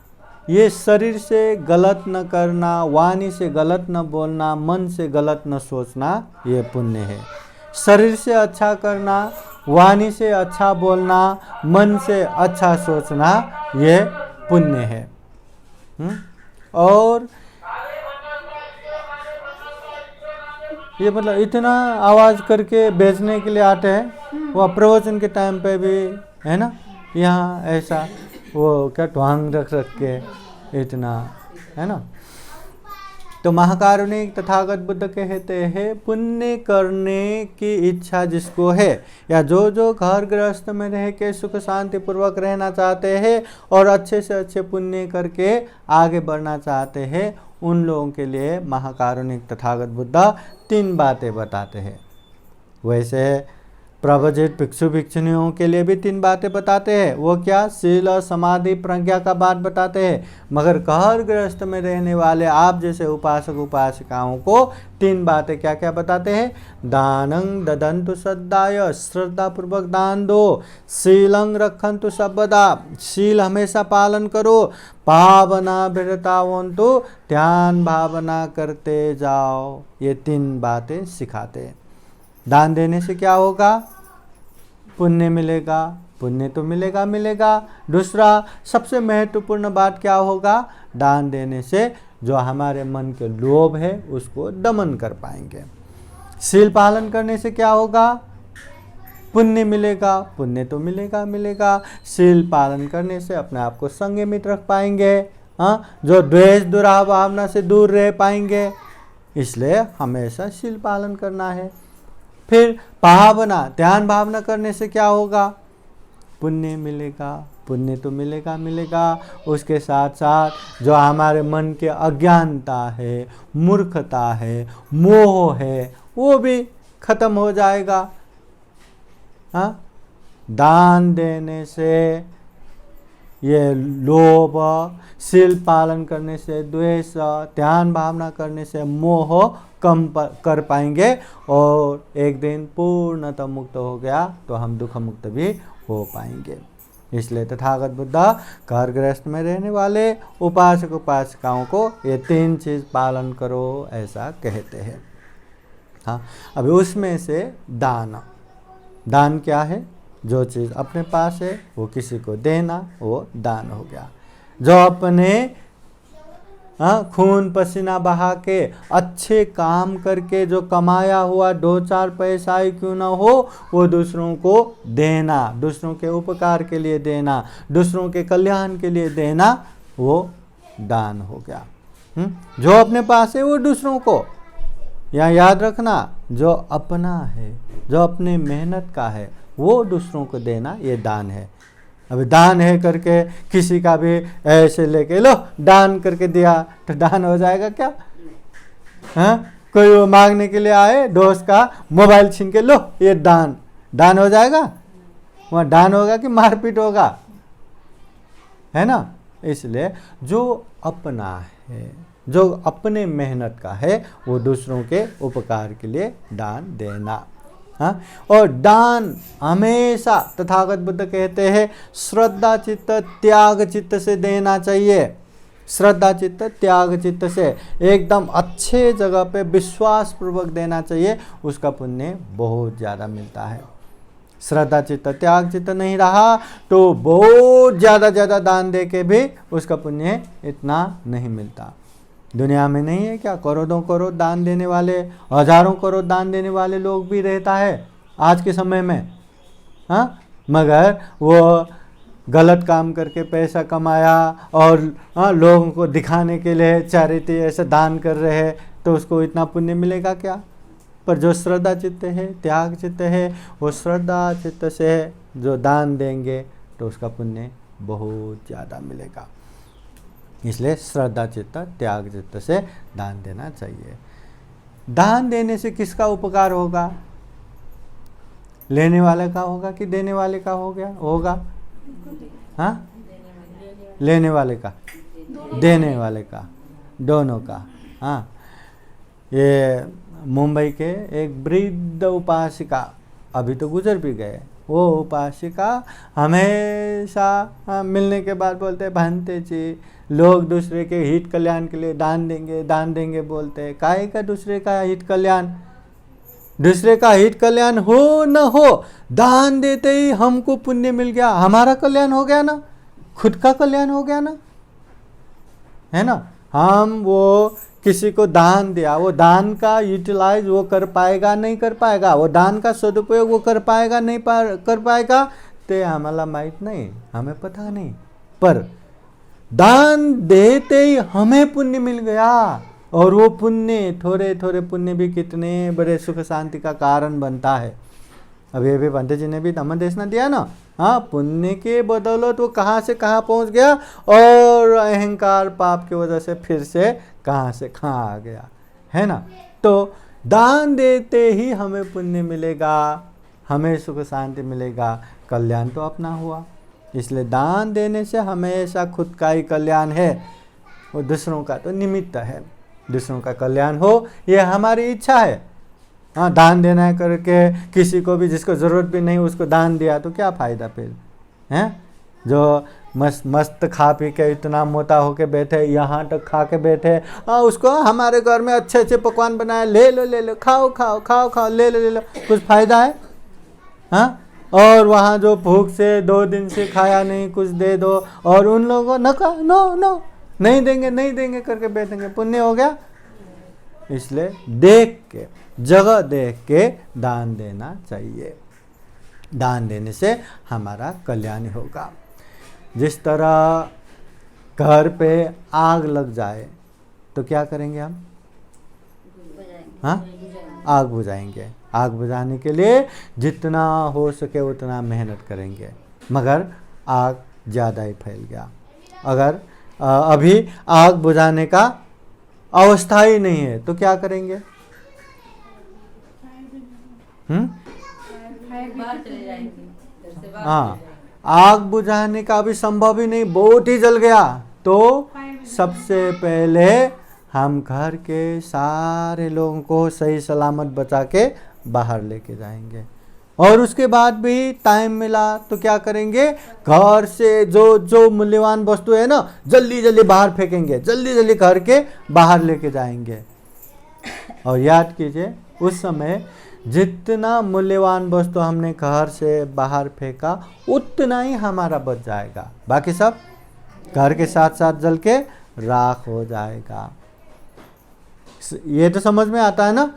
ये शरीर से गलत न करना, वाणी से गलत न बोलना, मन से गलत न सोचना, ये पुण्य है। शरीर से अच्छा करना, वाणी से अच्छा बोलना, मन से अच्छा सोचना, ये पुण्य है। और ये मतलब इतना आवाज़ करके बेचने के लिए आते हैं, वह प्रवचन के टाइम पे भी है ना, यहाँ ऐसा वो क्या ढोंग रख के इतना, है ना। तो महाकारुणिक तथागत बुद्ध कहते हैं पुण्य करने की इच्छा जिसको है, या जो घर गृहस्थ में रह के सुख शांति पूर्वक रहना चाहते हैं और अच्छे से अच्छे पुण्य करके आगे बढ़ना चाहते हैं, उन लोगों के लिए महाकारुणिक तथागत बुद्ध 3 बातें बताते हैं। वैसे प्रवजित भिक्षु भिक्षुणियों के लिए भी 3 बातें बताते हैं। वो क्या? शील और समाधि प्रज्ञा का बात बताते हैं। मगर घर गृहस्थ में रहने वाले आप जैसे उपासक उपासिकाओं को 3 बातें क्या क्या बताते हैं? दानं ददन्तु श्रद्धाय, श्रद्धा पूर्वक दान दो। शीलं रखन्तु सर्वदा, शील हमेशा पालन करो। भावना विरतावन्तु, ध्यान भावना करते जाओ। ये 3 बातें सिखाते हैं। दान देने से क्या होगा? पुण्य मिलेगा, पुण्य तो मिलेगा। दूसरा सबसे महत्वपूर्ण बात क्या होगा? दान देने से जो हमारे मन के लोभ है उसको दमन कर पाएंगे। शील पालन करने से क्या होगा? पुण्य मिलेगा, पुण्य तो मिलेगा। शील पालन करने से अपने आप को संयमित रख पाएंगे। हाँ, जो द्वेष दुराह भावना से दूर रह पाएंगे। इसलिए हमेशा शील पालन करना है। फिर भावना, ध्यान भावना करने से क्या होगा? पुण्य मिलेगा, पुण्य तो मिलेगा। उसके साथ साथ जो हमारे मन के अज्ञानता है, मूर्खता है, मोह है, वो भी खत्म हो जाएगा। हाँ, दान देने से ये लोभ, शील पालन करने से द्वेष, ध्यान भावना करने से मोह कम कर पाएंगे और एक दिन पूर्णतः मुक्त हो गया तो हम दुख मुक्त भी हो पाएंगे। इसलिए तथागत बुद्ध घर गृहस्थ में रहने वाले उपासक उपासिकाओं को ये 3 चीज़ पालन करो ऐसा कहते हैं। हाँ, अभी उसमें से दान क्या है? जो चीज़ अपने पास है वो किसी को देना, वो दान हो गया। जो अपने खून पसीना बहा के अच्छे काम करके जो कमाया हुआ 2-4 पैसा ही क्यों ना हो, वो दूसरों को देना, दूसरों के उपकार के लिए देना, दूसरों के कल्याण के लिए देना, वो दान हो गया। जो अपने पास है वो दूसरों को, यहाँ याद रखना, जो अपना है, जो अपने मेहनत का है, वो दूसरों को देना, ये दान है। अभी दान है करके किसी का भी ऐसे लेके लो दान करके दिया तो दान हो जाएगा क्या? हाँ, कोई वो मांगने के लिए आए, दोस्त का मोबाइल छीन के लो, ये दान हो जाएगा? वहाँ दान होगा कि मारपीट होगा? है ना। इसलिए जो अपना है, जो अपने मेहनत का है, वो दूसरों के उपकार के लिए दान देना। हाँ, और दान हमेशा तथागत बुद्ध कहते हैं श्रद्धा चित्त त्याग चित्त से देना चाहिए। श्रद्धा चित्त त्याग चित्त से एकदम अच्छे जगह पे विश्वास पूर्वक देना चाहिए, उसका पुण्य बहुत ज़्यादा मिलता है। श्रद्धा चित्त त्याग चित्त नहीं रहा तो बहुत ज़्यादा दान दे के भी उसका पुण्य इतना नहीं मिलता। दुनिया में नहीं है क्या करोड़ों करोड़ दान देने वाले, हजारों करोड़ दान देने वाले लोग भी रहता है आज के समय में। हाँ, मगर वो गलत काम करके पैसा कमाया और लोगों को दिखाने के लिए चैरिटी ऐसे दान कर रहे हैं तो उसको इतना पुण्य मिलेगा क्या? पर जो श्रद्धा चित्त है, त्याग चित्त है, वो श्रद्धा चित्त से जो दान देंगे तो उसका पुण्य बहुत ज़्यादा मिलेगा। इसलिए श्रद्धा चित्त त्याग चित्त से दान देना चाहिए। दान देने से किसका उपकार होगा? लेने वाले का होगा कि देने वाले का होगा? हाँ, लेने वाले का, देने वाले का, दोनों का। हाँ, ये मुंबई के एक वृद्ध उपासिका, अभी तो गुजर भी गए, वो उपासिका हमेशा मिलने के बाद बोलते हैं, भांते जी लोग दूसरे के हित कल्याण के लिए दान देंगे बोलते हैं। काहे का दूसरे का हित कल्याण? दूसरे का हित कल्याण हो न हो, दान देते ही हमको पुण्य मिल गया, हमारा कल्याण हो गया ना, खुद का कल्याण हो गया ना, है ना। हम वो किसी को दान दिया, वो दान का यूटिलाइज वो कर पाएगा नहीं कर पाएगा, वो दान का सदुपयोग वो कर पाएगा नहीं कर पाएगा, ते हमारा माहित नहीं, हमें पता नहीं। पर दान देते ही हमें पुण्य मिल गया, और वो पुण्य, थोड़े थोड़े पुण्य भी कितने बड़े सुख शांति का कारण बनता है। अभी अभी पंडित जी ने भी धम्मदेशना दिया ना। हाँ, पुण्य के बदौलत वो कहाँ से कहाँ पहुँच गया, और अहंकार पाप की वजह से फिर से कहाँ आ गया, है ना। तो दान देते ही हमें पुण्य मिलेगा, हमें सुख शांति मिलेगा, कल्याण तो अपना हुआ। इसलिए दान देने से हमेशा खुद का ही कल्याण है, वो दूसरों का तो निमित्त है। दूसरों का कल्याण हो ये हमारी इच्छा है। हाँ, दान देना है करके किसी को भी जिसको ज़रूरत भी नहीं उसको दान दिया तो क्या फ़ायदा फिर, हैं? जो मस्त खा पी के इतना मोटा होके बैठे, यहाँ तक खा के बैठे, हाँ, उसको हमारे घर में अच्छे अच्छे पकवान बनाए, ले लो खाओ, ले लो, कुछ फ़ायदा है? हाँ, और वहाँ जो भूख से 2 दिन से खाया नहीं, कुछ दे दो, और उन लोगों नो नहीं देंगे करके बैठेंगे, पुण्य हो गया? इसलिए देख के, जगह देख के दान देना चाहिए। दान देने से हमारा कल्याण होगा। जिस तरह घर पे आग लग जाए तो क्या करेंगे हम? हाँ, आग बुझाएंगे। आग बुझाने के लिए जितना हो सके उतना मेहनत करेंगे, मगर आग ज़्यादा ही फैल गया। अगर अभी आग बुझाने का अवस्था ही नहीं है तो क्या करेंगे? हाँ, आग बुझाने का भी संभव ही नहीं, बहुत ही जल गया, तो सबसे पहले हम घर के सारे लोगों को सही सलामत बचा के बाहर लेके जाएंगे। और उसके बाद भी टाइम मिला तो क्या करेंगे? घर से जो मूल्यवान वस्तु है ना, जल्दी बाहर फेंकेंगे, जल्दी घर के बाहर लेके जाएंगे। और याद कीजिए, उस समय जितना मूल्यवान वस्तु हमने घर से बाहर फेंका उतना ही हमारा बच जाएगा, बाकी सब घर के साथ साथ जल के राख हो जाएगा। ये तो समझ में आता है ना,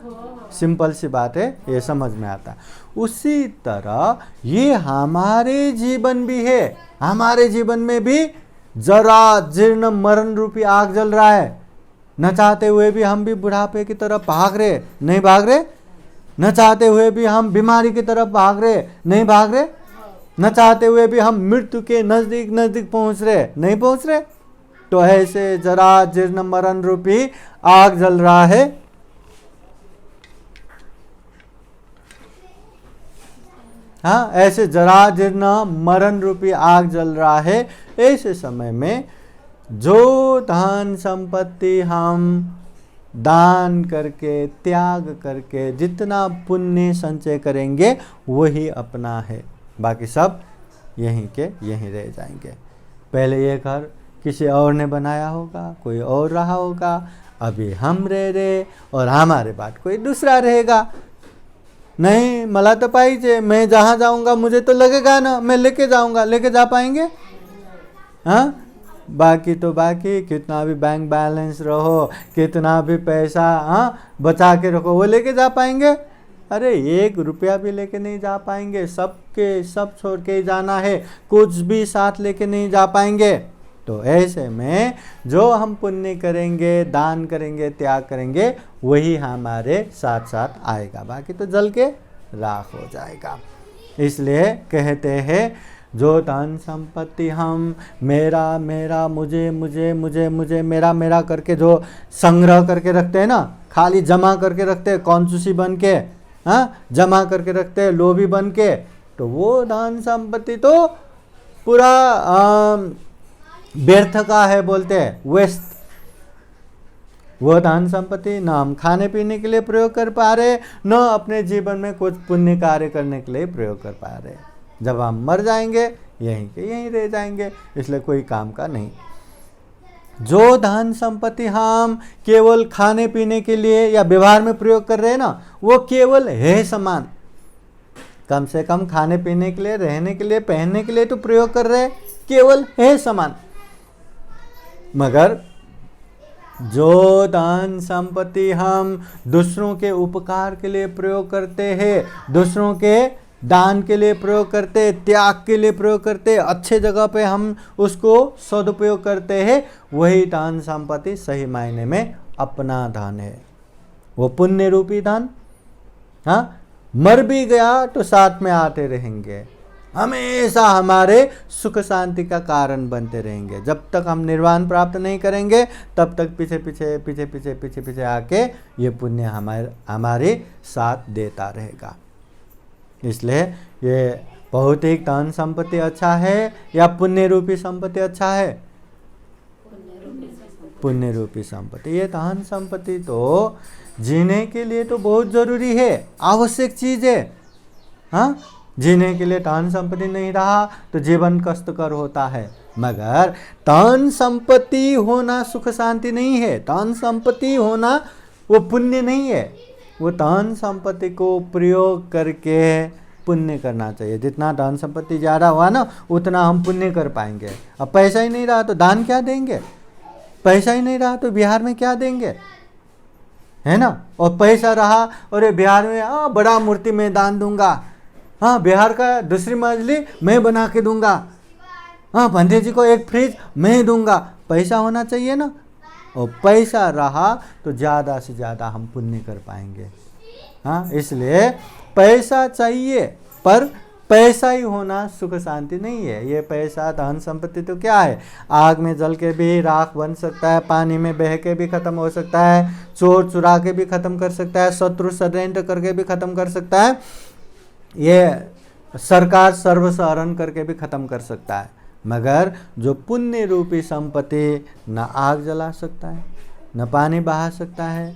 सिंपल सी बात है, ये समझ में आता है। उसी तरह ये हमारे जीवन भी है, हमारे जीवन में भी जरा जीर्ण मरण रूपी आग जल रहा है। न चाहते हुए भी हम भी बुढ़ापे की तरफ भाग रहे, नहीं भाग रहे? न चाहते हुए भी हम बीमारी की तरफ भाग रहे, नहीं भाग रहे? न चाहते हुए भी हम मृत्यु के नजदीक पहुंच रहे, नहीं पहुंच रहे? तो ऐसे जरा जीर्ण मरण रूपी आग जल रहा है। हाँ, ऐसे जरा जीर्ण मरण रूपी आग जल रहा है। ऐसे समय में जो धन संपत्ति हम दान करके, त्याग करके जितना पुण्य संचय करेंगे वही अपना है, बाकी सब यहीं के यहीं रह जाएंगे। पहले ये घर किसी और ने बनाया होगा, कोई और रहा होगा, अभी हम रह रहे और हमारे बाद कोई दूसरा रहेगा। नहीं, मला तो पाहिजे, मैं जहाँ जाऊँगा मुझे तो लगेगा ना, मैं लेके जाऊँगा, लेके जा पाएंगे? हाँ, बाकी तो बाकी, कितना भी बैंक बैलेंस रहो, कितना भी पैसा बचा के रखो, वो लेके जा पाएंगे? अरे 1 रुपया भी लेके नहीं जा पाएंगे, सब छोड़ के ही जाना है, कुछ भी साथ लेके नहीं जा पाएंगे। तो ऐसे में जो हम पुण्य करेंगे, दान करेंगे, त्याग करेंगे, वही हमारे साथ साथ आएगा, बाकी तो जल के राख हो जाएगा। इसलिए कहते हैं, जो धन संपत्ति हम मेरा मुझे मेरा करके जो संग्रह करके रखते हैं ना, खाली जमा करके रखते हैं कंजूसी बन के, हाँ, जमा करके रखते हैं लोभी बन के, तो वो धन संपत्ति तो पूरा व्यर्थ का है, बोलते हैं वेस्ट। वो धन संपत्ति न हम खाने पीने के लिए प्रयोग कर पा रहे, न अपने जीवन में कुछ पुण्य कार्य करने के लिए प्रयोग कर पा रहे। जब हम मर जाएंगे यहीं के यहीं रह जाएंगे, इसलिए कोई काम का नहीं। जो धन संपत्ति हम केवल खाने पीने के लिए या व्यवहार में प्रयोग कर रहे हैं ना, वो केवल है समान। कम से कम खाने पीने के लिए, रहने के लिए, पहनने के लिए तो प्रयोग कर रहे हैं, केवल है समान। मगर जो धन संपत्ति हम दूसरों के उपकार के लिए प्रयोग करते हैं, दूसरों के दान के लिए प्रयोग करते, त्याग के लिए प्रयोग करते, अच्छे जगह पे हम उसको सदुपयोग करते हैं, वही धन संपत्ति सही मायने में अपना धन है। वो पुण्य रूपी धन, हाँ, मर भी गया तो साथ में आते रहेंगे, हमेशा हमारे सुख शांति का कारण बनते रहेंगे। जब तक हम निर्वाण प्राप्त नहीं करेंगे तब तक पीछे पीछे पीछे पीछे पीछे पीछे आके ये पुण्य हमारे साथ देता रहेगा। इसलिए ये भौतिक धन संपत्ति अच्छा है या पुण्य रूपी संपत्ति अच्छा है? पुण्य रूपी संपत्ति। ये धन संपत्ति तो जीने के लिए तो बहुत जरूरी है, आवश्यक चीज है। हाँ, जीने के लिए धन संपत्ति नहीं रहा तो जीवन कष्टकर होता है। मगर धन संपत्ति होना सुख शांति नहीं है, धन संपत्ति होना वो पुण्य नहीं है। वो धन संपत्ति को प्रयोग करके पुण्य करना चाहिए। जितना धन संपत्ति ज़्यादा हुआ ना उतना हम पुण्य कर पाएंगे। अब पैसा ही नहीं रहा तो दान क्या देंगे? पैसा ही नहीं रहा तो बिहार में क्या देंगे, है ना? और पैसा रहा और बिहार में बड़ा मूर्ति मैं दान दूंगा, हाँ, बिहार का दूसरी मंजिली मैं बना के दूंगा, हाँ, पंडित जी को एक फ्रिज मैं दूंगा। पैसा होना चाहिए ना, और पैसा रहा तो ज़्यादा से ज़्यादा हम पुण्य कर पाएंगे। हाँ, इसलिए पैसा चाहिए, पर पैसा ही होना सुख शांति नहीं है। ये पैसा धन संपत्ति तो क्या है? आग में जल के भी राख बन सकता है, पानी में बह के भी खत्म हो सकता है, चोर चुरा के भी खत्म कर सकता है, शत्रु षड्यंत्र करके भी खत्म कर सकता है, ये सरकार सर्वसहरण करके भी खत्म कर सकता है। मगर जो पुण्य रूपी संपत्ति न आग जला सकता है, न पानी बहा सकता है,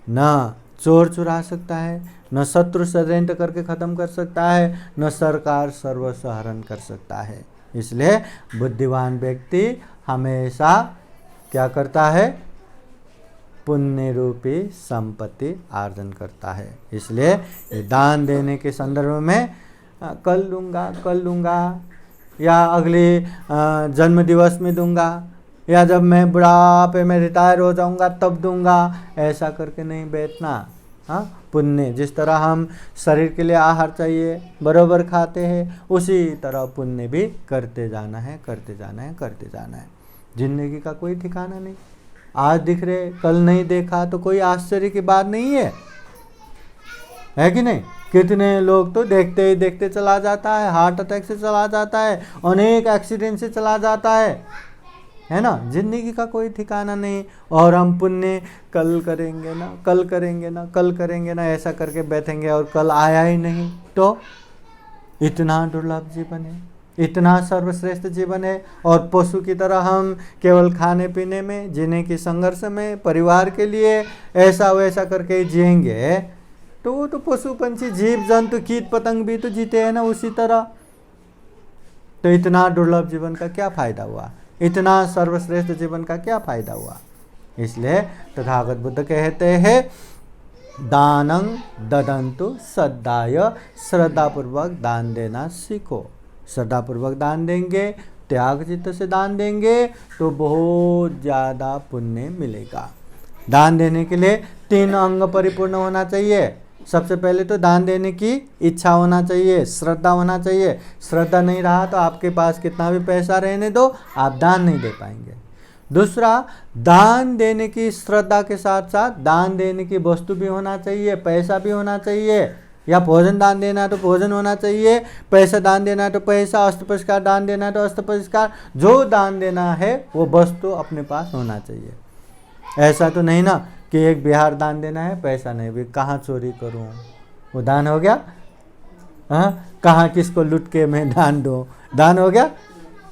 न चोर चुरा सकता है, न शत्रु षड्यंत्र करके खत्म कर सकता है, न सरकार सर्वसहरण कर सकता है। इसलिए बुद्धिमान व्यक्ति हमेशा क्या करता है? पुण्य रूपी संपत्ति आर्जन करता है। इसलिए दान देने के संदर्भ में कल दूंगा या अगले जन्म दिवस में दूंगा या जब मैं बुढ़ापे में रिटायर हो जाऊंगा तब दूंगा, ऐसा करके नहीं बैठना। हाँ, पुण्य जिस तरह हम शरीर के लिए आहार चाहिए बराबर खाते हैं, उसी तरह पुण्य भी करते जाना है, करते जाना है, करते जाना है। जिंदगी का कोई ठिकाना नहीं, आज दिख रहे कल नहीं देखा तो कोई आश्चर्य की बात नहीं है कि नहीं? कितने लोग तो देखते ही देखते चला जाता है, हार्ट अटैक से चला जाता है, अनेक एक्सीडेंट से चला जाता है ना? जिंदगी का कोई ठिकाना नहीं। और हम पुण्य कल करेंगे ना, कल करेंगे ना, कल करेंगे ना, ऐसा करके बैठेंगे और कल आया ही नहीं तो इतना दुर्लभ जीवन है, इतना सर्वश्रेष्ठ जीवन है। और पशु की तरह हम केवल खाने पीने में, जीने की संघर्ष में, परिवार के लिए ऐसा वैसा करके जिएंगे तो वो तो पशु पंछी जीव जंतु कीट पतंग भी तो जीते हैं ना उसी तरह। तो इतना दुर्लभ जीवन का क्या फायदा हुआ? इतना सर्वश्रेष्ठ जीवन का क्या फायदा हुआ? इसलिए तथागत बुद्ध कहते हैं दानं ददन्तु सद्दाय, श्रद्धापूर्वक दान देना सीखो। श्रद्धापूर्वक दान देंगे, त्याग चित्त से दान देंगे तो बहुत ज़्यादा पुण्य मिलेगा। दान देने के लिए 3 अंग परिपूर्ण होना चाहिए। सबसे पहले तो दान देने की इच्छा होना चाहिए, श्रद्धा होना चाहिए। श्रद्धा नहीं रहा तो आपके पास कितना भी पैसा रहने दो, आप दान नहीं दे पाएंगे। दूसरा, दान देने की श्रद्धा के साथ साथ दान देने की वस्तु भी होना चाहिए, पैसा भी होना चाहिए। या भोजन दान देना है तो भोजन होना चाहिए, पैसा दान देना है तो पैसा, अस्त्र पुरस्कार दान देना है तो अस्त्र पुरस्कार, जो दान देना है वो वस्तु अपने पास होना चाहिए। ऐसा तो नहीं ना कि एक बिहार दान देना है, पैसा नहीं भी, कहाँ चोरी करूं, वो दान हो गया? हाँ, कहाँ किसको लूट के मैं दान दूं, दान हो गया?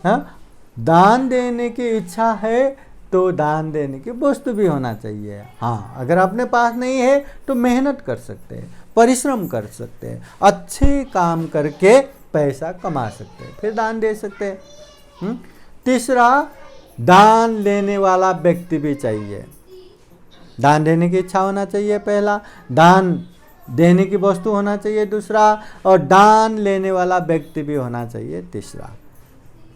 हाँ, दान देने की इच्छा है तो दान देने की वस्तु भी होना चाहिए। हाँ, अगर अपने पास नहीं है तो मेहनत कर सकते हैं, परिश्रम कर सकते हैं, अच्छे काम करके पैसा कमा सकते हैं, फिर दान दे सकते हैं। तीसरा, दान लेने वाला व्यक्ति भी चाहिए। दान देने की इच्छा होना चाहिए पहला, दान देने की वस्तु होना चाहिए दूसरा, और दान लेने वाला व्यक्ति भी होना चाहिए तीसरा।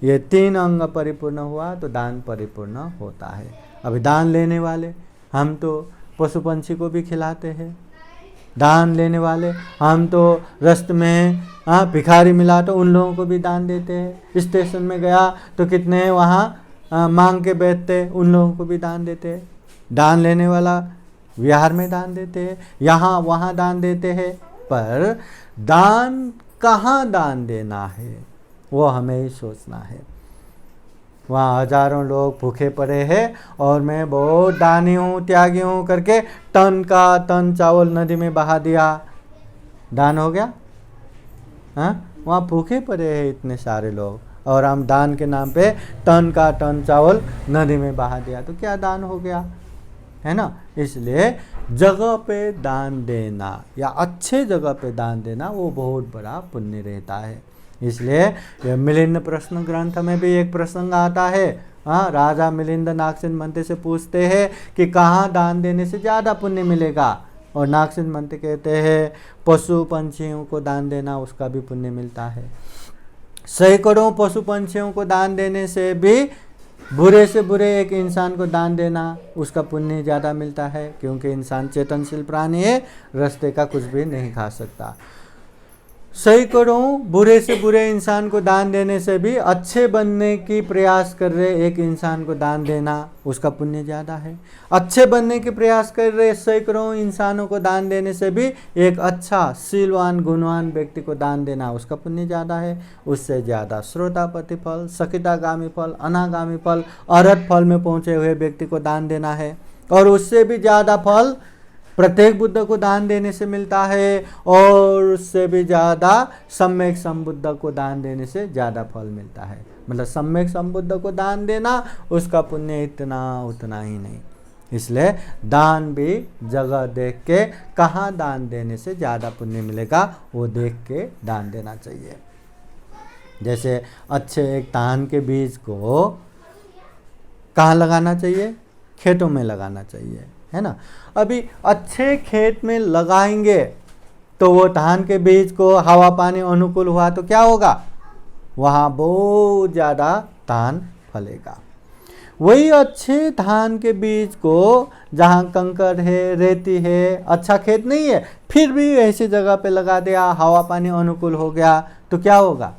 ये 3 अंग परिपूर्ण हुआ तो दान परिपूर्ण होता है। अभी दान लेने वाले, हम तो पशु पंछी को भी खिलाते हैं। दान लेने वाले, हम तो रास्ते में भिखारी मिला तो उन लोगों को भी दान देते हैं। स्टेशन में गया तो कितने वहाँ मांग के बैठते, उन लोगों को भी दान देते हैं। दान लेने वाला विहार में दान देते हैं, यहाँ वहाँ दान देते हैं, पर दान कहाँ दान देना है वो हमें ही सोचना है। वहाँ हजारों लोग भूखे पड़े हैं और मैं बहुत दानी हूँ, त्यागी हूँ करके टन का टन चावल नदी में बहा दिया, दान हो गया? हाँ, वहाँ भूखे पड़े हैं इतने सारे लोग और हम दान के नाम पे टन का टन चावल नदी में बहा दिया, तो क्या दान हो गया? है ना। इसलिए जगह पे दान देना या अच्छे जगह पे दान देना वो बहुत बड़ा पुण्य रहता है। इसलिए यह मिलिंद प्रश्न ग्रंथ में भी एक प्रसंग आता है। हाँ, राजा मिलिंद नागसेन मंत्री से पूछते हैं कि कहाँ दान देने से ज़्यादा पुण्य मिलेगा, और नागसेन मंत्री कहते हैं पशु पंछियों को दान देना उसका भी पुण्य मिलता है। सैकड़ों पशु पंछियों को दान देने से भी बुरे से बुरे एक इंसान को दान देना उसका पुण्य ज़्यादा मिलता है, क्योंकि इंसान चेतनशील प्राणी है, रास्ते का कुछ भी नहीं खा सकता। सैकड़ों बुरे से बुरे इंसान को दान देने से भी अच्छे बनने की प्रयास कर रहे एक इंसान को दान देना उसका पुण्य ज़्यादा है। अच्छे बनने की प्रयास कर रहे सैकड़ों इंसानों को दान देने से भी एक अच्छा शीलवान गुणवान व्यक्ति को दान देना उसका पुण्य ज़्यादा है। उससे ज़्यादा श्रोतापति फल, सकितागामी फल, अनागामी फल, अरहत फल में पहुँचे हुए व्यक्ति को दान देना है, और उससे भी ज़्यादा फल प्रत्येक बुद्ध को दान देने से मिलता है, और उससे भी ज़्यादा सम्यक संबुद्ध को दान देने से ज़्यादा फल मिलता है। मतलब सम्यक संबुद्ध को दान देना उसका पुण्य इतना उतना ही नहीं। इसलिए दान भी जगह देख के कहाँ दान देने से ज़्यादा पुण्य मिलेगा वो देख के दान देना चाहिए। जैसे अच्छे एक धान के बीज को कहाँ लगाना चाहिए? खेतों में लगाना चाहिए, है ना। अभी अच्छे खेत में लगाएंगे तो वो धान के बीज को हवा पानी अनुकूल हुआ तो क्या होगा? वहाँ बहुत ज़्यादा धान फलेगा। वही अच्छे धान के बीज को जहाँ कंकड़ है, रेती है, अच्छा खेत नहीं है, फिर भी ऐसी जगह पे लगा दिया, हवा पानी अनुकूल हो गया तो क्या होगा?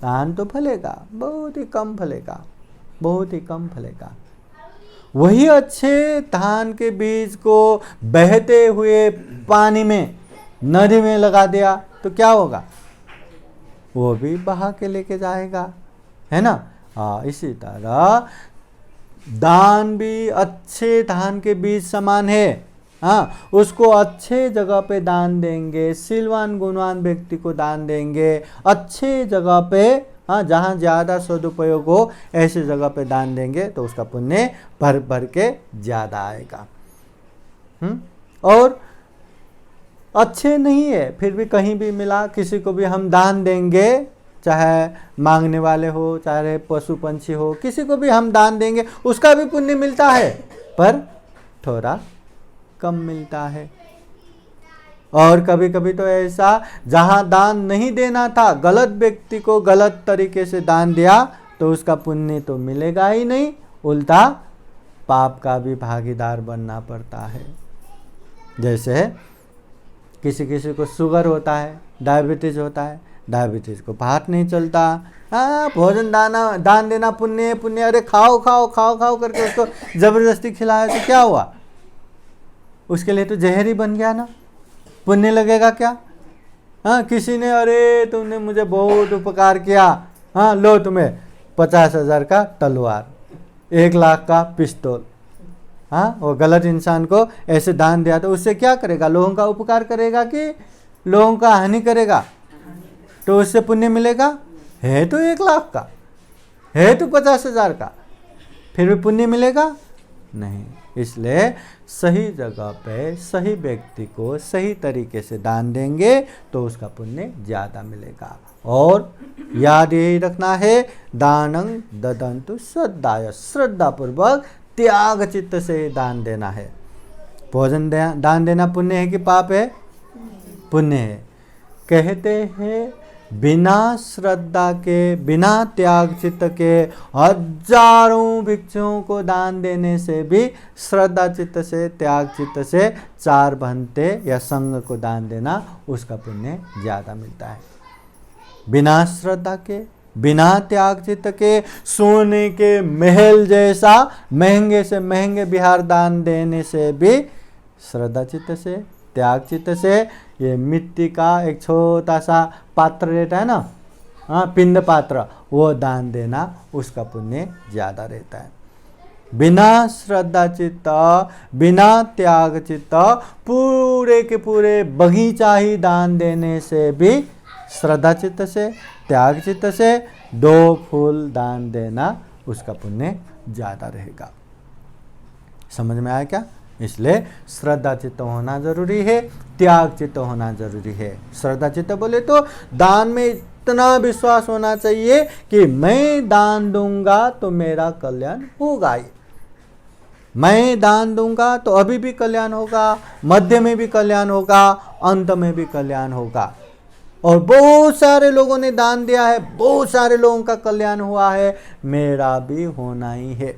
धान तो फलेगा, बहुत ही कम फलेगा, बहुत ही कम फलेगा। वही अच्छे धान के बीज को बहते हुए पानी में, नदी में लगा दिया तो क्या होगा? वो भी बहा के लेके जाएगा, है ना। हाँ, इसी तरह दान भी अच्छे धान के बीज समान है। हाँ, उसको अच्छे जगह पे दान देंगे, शीलवान गुणवान व्यक्ति को दान देंगे, अच्छे जगह पे, हाँ, जहाँ ज़्यादा सदुपयोग हो ऐसे जगह पे दान देंगे तो उसका पुण्य भर भर के ज़्यादा आएगा। और अच्छे नहीं है फिर भी कहीं भी मिला किसी को भी हम दान देंगे, चाहे मांगने वाले हो, चाहे पशु पंछी हो, किसी को भी हम दान देंगे उसका भी पुण्य मिलता है, पर थोड़ा कम मिलता है। और कभी कभी तो ऐसा जहाँ दान नहीं देना था, गलत व्यक्ति को गलत तरीके से दान दिया तो उसका पुण्य तो मिलेगा ही नहीं, उल्टा पाप का भी भागीदार बनना पड़ता है। जैसे किसी किसी को शुगर होता है, डायबिटीज होता है, डायबिटीज को भात नहीं चलता, हाँ, भोजन दान देना पुण्य पुण्य, अरे खाओ खाओ खाओ खाओ करके उसको जबरदस्ती खिलाया तो क्या हुआ? उसके लिए तो जहर ही बन गया ना, पुण्य लगेगा क्या? हाँ, किसी ने अरे तुमने मुझे बहुत उपकार किया, हाँ लो तुम्हें 50,000 का तलवार, 1 लाख का पिस्तौल, हाँ, वो गलत इंसान को ऐसे दान दिया तो उससे क्या करेगा? लोगों का उपकार करेगा कि लोगों का हानि करेगा? तो उससे पुण्य मिलेगा? है तो 1 लाख का, है तो 50,000 का, फिर भी पुण्य मिलेगा नहीं। इसलिए सही जगह पे सही व्यक्ति को सही तरीके से दान देंगे तो उसका पुण्य ज़्यादा मिलेगा। और याद यही रखना है, दानं ददन्तु श्रद्धाय, श्रद्धापूर्वक त्याग चित्त से दान देना है। भोजन दान देना पुण्य है कि पाप है? पुण्य है। कहते हैं बिना श्रद्धा के, बिना त्याग चित्त के हजारों भिक्षुओं को दान देने से भी श्रद्धा चित्त से, त्याग चित्त से 4 भंते या संघ को दान देना उसका पुण्य ज़्यादा मिलता है। बिना श्रद्धा के, बिना त्याग चित्त के सोने के महल जैसा महंगे से महंगे विहार दान देने से भी श्रद्धा चित्त से, त्याग चित्त से, ये मिट्टी का एक छोटा सा पात्र रहता है ना, हाँ, पिंड पात्र, वो दान देना उसका पुण्य ज़्यादा रहता है। बिना श्रद्धा चित्त, बिना त्याग चित्त पूरे के पूरे बगीचा ही दान देने से भी श्रद्धा चित्त से, त्याग चित्त से 2 फूल दान देना उसका पुण्य ज़्यादा रहेगा। समझ में आया क्या? इसलिए श्रद्धा चित्त होना जरूरी है, त्याग चित्त होना जरूरी है। श्रद्धा चित्त बोले तो दान में इतना विश्वास होना चाहिए कि मैं दान दूंगा तो मेरा कल्याण होगा ही। मैं दान दूंगा तो अभी भी कल्याण होगा, मध्य में भी कल्याण होगा, अंत में भी कल्याण होगा। और बहुत सारे लोगों ने दान दिया है, बहुत सारे लोगों का कल्याण हुआ है, मेरा भी होना ही है।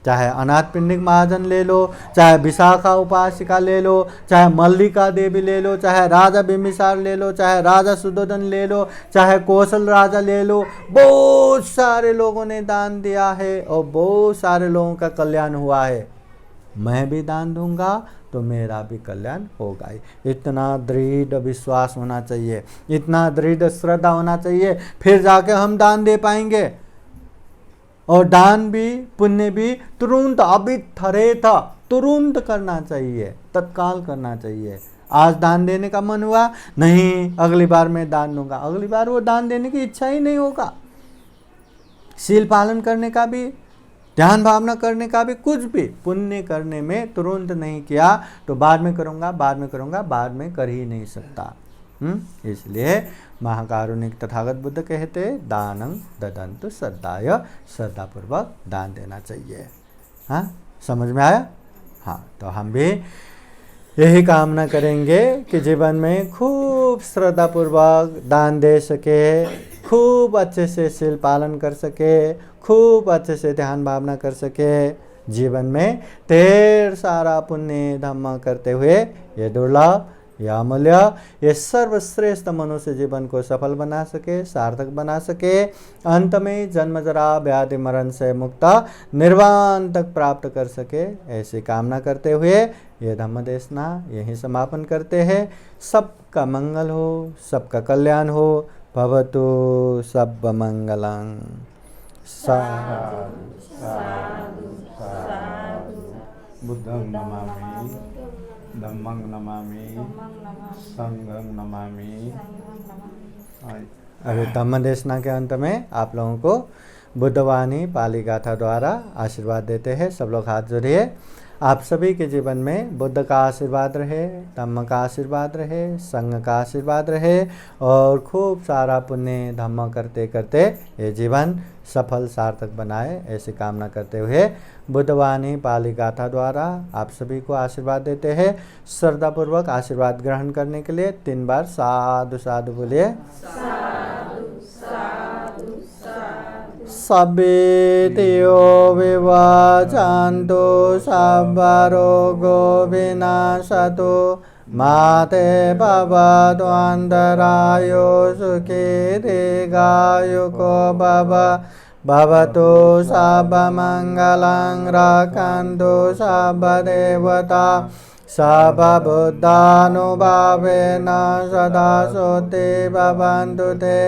चाहे अनाथ पिंडिक महाजन ले लो, चाहे विशाखा उपासिका ले लो, चाहे मल्लिका देवी ले लो, चाहे राजा बिम्बिसार ले लो, चाहे राजा सुदोधन ले लो, चाहे कौशल राजा ले लो, बहुत सारे लोगों ने दान दिया है और बहुत सारे लोगों का कल्याण हुआ है। मैं भी दान दूंगा तो मेरा भी कल्याण होगा ही। इतना दृढ़ विश्वास होना चाहिए, इतना दृढ़ श्रद्धा होना चाहिए, फिर जाके हम दान दे पाएंगे। और दान भी, पुण्य भी तुरंत, अभी थरे था तुरंत करना चाहिए, तत्काल करना चाहिए। आज दान देने का मन हुआ, नहीं अगली बार मैं दान दूंगा, अगली बार वो दान देने की इच्छा ही नहीं होगा। शील पालन करने का भी, ध्यान भावना करने का भी, कुछ भी पुण्य करने में तुरंत नहीं किया तो बाद में करूँगा, बाद में करूँगा, बाद में कर ही नहीं सकता। इसलिए महाकारुणिक तथागत बुद्ध कहते दानं ददन्तु श्रद्धाय, श्रद्धापूर्वक दान देना चाहिए। हाँ, समझ में आया? हाँ, तो हम भी यही कामना करेंगे कि जीवन में खूब श्रद्धापूर्वक दान दे सके, खूब अच्छे से शील पालन कर सके, खूब अच्छे से ध्यान भावना कर सके, जीवन में ढेर सारा पुण्य धर्म करते हुए ये दुर्लभ, यह अमूल्य, ये सर्वश्रेष्ठ मनुष्य जीवन को सफल बना सके, सार्थक बना सके, अंत में जन्म जरा व्याधि मरण से मुक्त निर्वाण तक प्राप्त कर सके, ऐसी कामना करते हुए ये धम्म देशना यहीं समापन करते हैं। सबका मंगल हो, सबका कल्याण हो। भवतु सब मंगलं। साधु साधु साधु। बुद्धं नमामि, धम्मं नमामि, संघं नमामि। अभी धम्म देशना के अंत में आप लोगों को बुद्धवाणी पाली गाथा द्वारा आशीर्वाद देते हैं। सब लोग हाथ जोड़िए। आप सभी के जीवन में बुद्ध का आशीर्वाद रहे, धम्म का आशीर्वाद रहे, संघ का आशीर्वाद रहे और खूब सारा पुण्य धम्म करते करते ये जीवन सफल सार्थक बनाए, ऐसी कामना करते हुए बुद्धवाणी पाली गाथा द्वारा आप सभी को आशीर्वाद देते हैं। श्रद्धापूर्वक आशीर्वाद ग्रहण करने के लिए 3 बार साधु साधु बोलिए। सब्बेतियो विवाचान्तो सब्बरोगो विनाशतो माते भवत्वन्तरायो सुखे दीर्घायुको भव। भवतु सर्वमङ्गलं रक्षन्तु सर्वदेवता सर्वबुद्धानुभावेन सदा शुद्धि भवन्तु ते।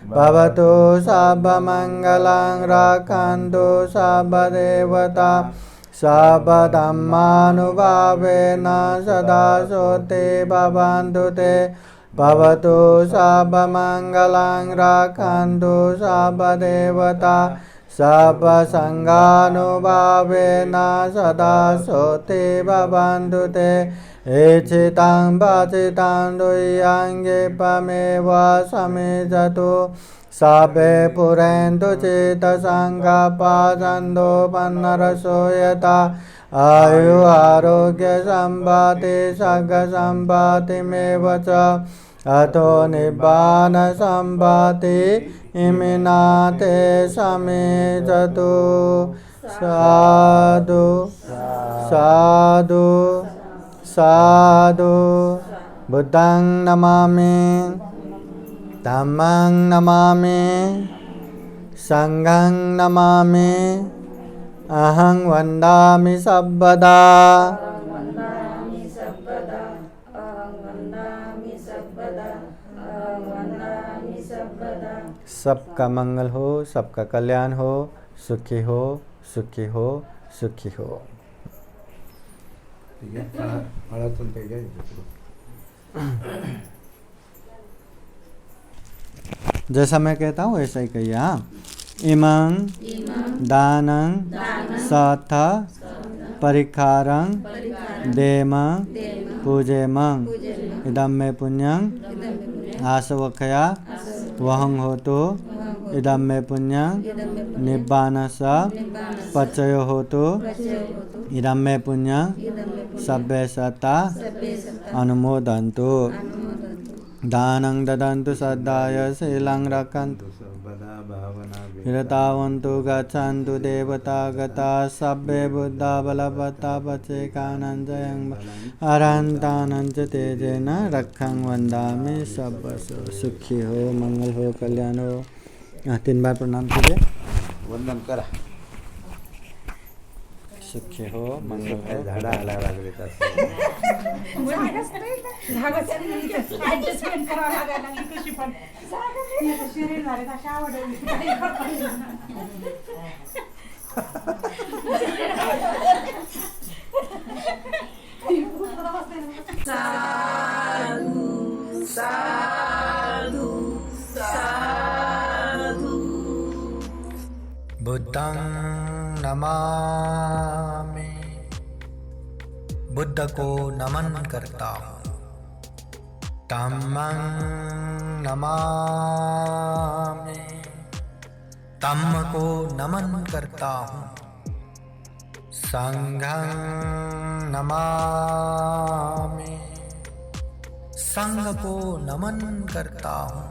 भवतु सर्वमङ्गलं रक्षन्तु सर्वदेवता सर्वधम्मानुभावेन सदा सोते भवन्तु ते भवतु सर्वमङ्गलं रक्षन्तु सर्वदेवता सर्वसङ्गानुभावेन सदा सोते भवन्तु ते इच्छितं वाचितं दुय्यङ्गे पमेव समिजतु सर्वे पुरन्तु चित्तसङ्कल्पसन्तो पन्नरसो यथा आयु आरोग्य सम्पत्ति सर्गसम्पत्तिमेव च अतो निब्बान सम्पत्ति इमिनाते समेजतु साधु साधु साधु बुद्धं नमामि धम्मं नमामि संघं नमामि अहं वन्दामि सर्वदा वन्दामि सर्वदा अहं वन्दामि सर्वदा अहं वन्दामि सर्वदा। सबका मंगल हो, सबका कल्याण हो, सुखी हो सुखी हो सुखी हो। ठीक है, बड़ा चलते गए। जैसा मैं कहता हूँ वैसा ही कहिए। हाँ, इमं दानं सथ परिखारं देम पूजेमं इदं मे पुण्यं आसवखया वहं होतु इदं मे पुण्यं निब्बानस पचयो होतु इदं मे पुण्यं सब्बे सत्ता अनुमोदन्तु। दानं ददन्तु सद्दाय शीलं रक्षन्तु हिरतावन्तु गच्छन्तु देवता गता सब्बे बुद्धा बलवत्ता पचेकानं जयं अरहन्तानं च तेजेन रक्षं वन्दामि सर्वसु। सुखी हो, मंगल हो, कल्याण हो। 3 बार प्रणाम कीजिए। वंदन करा। सुखी हो, मंगल हो। झाडा आला लागले तसं ऍडजस्टमेंट करावं लागायला लागली कशी पण शरीर झाले कशी आवड बुद्धं नमामि, बुद्ध को नमन करता हूँ। धम्मं नमामि, धम्म को नमन करता हूँ। संघं नमामि, संघ को नमन करता हूँ।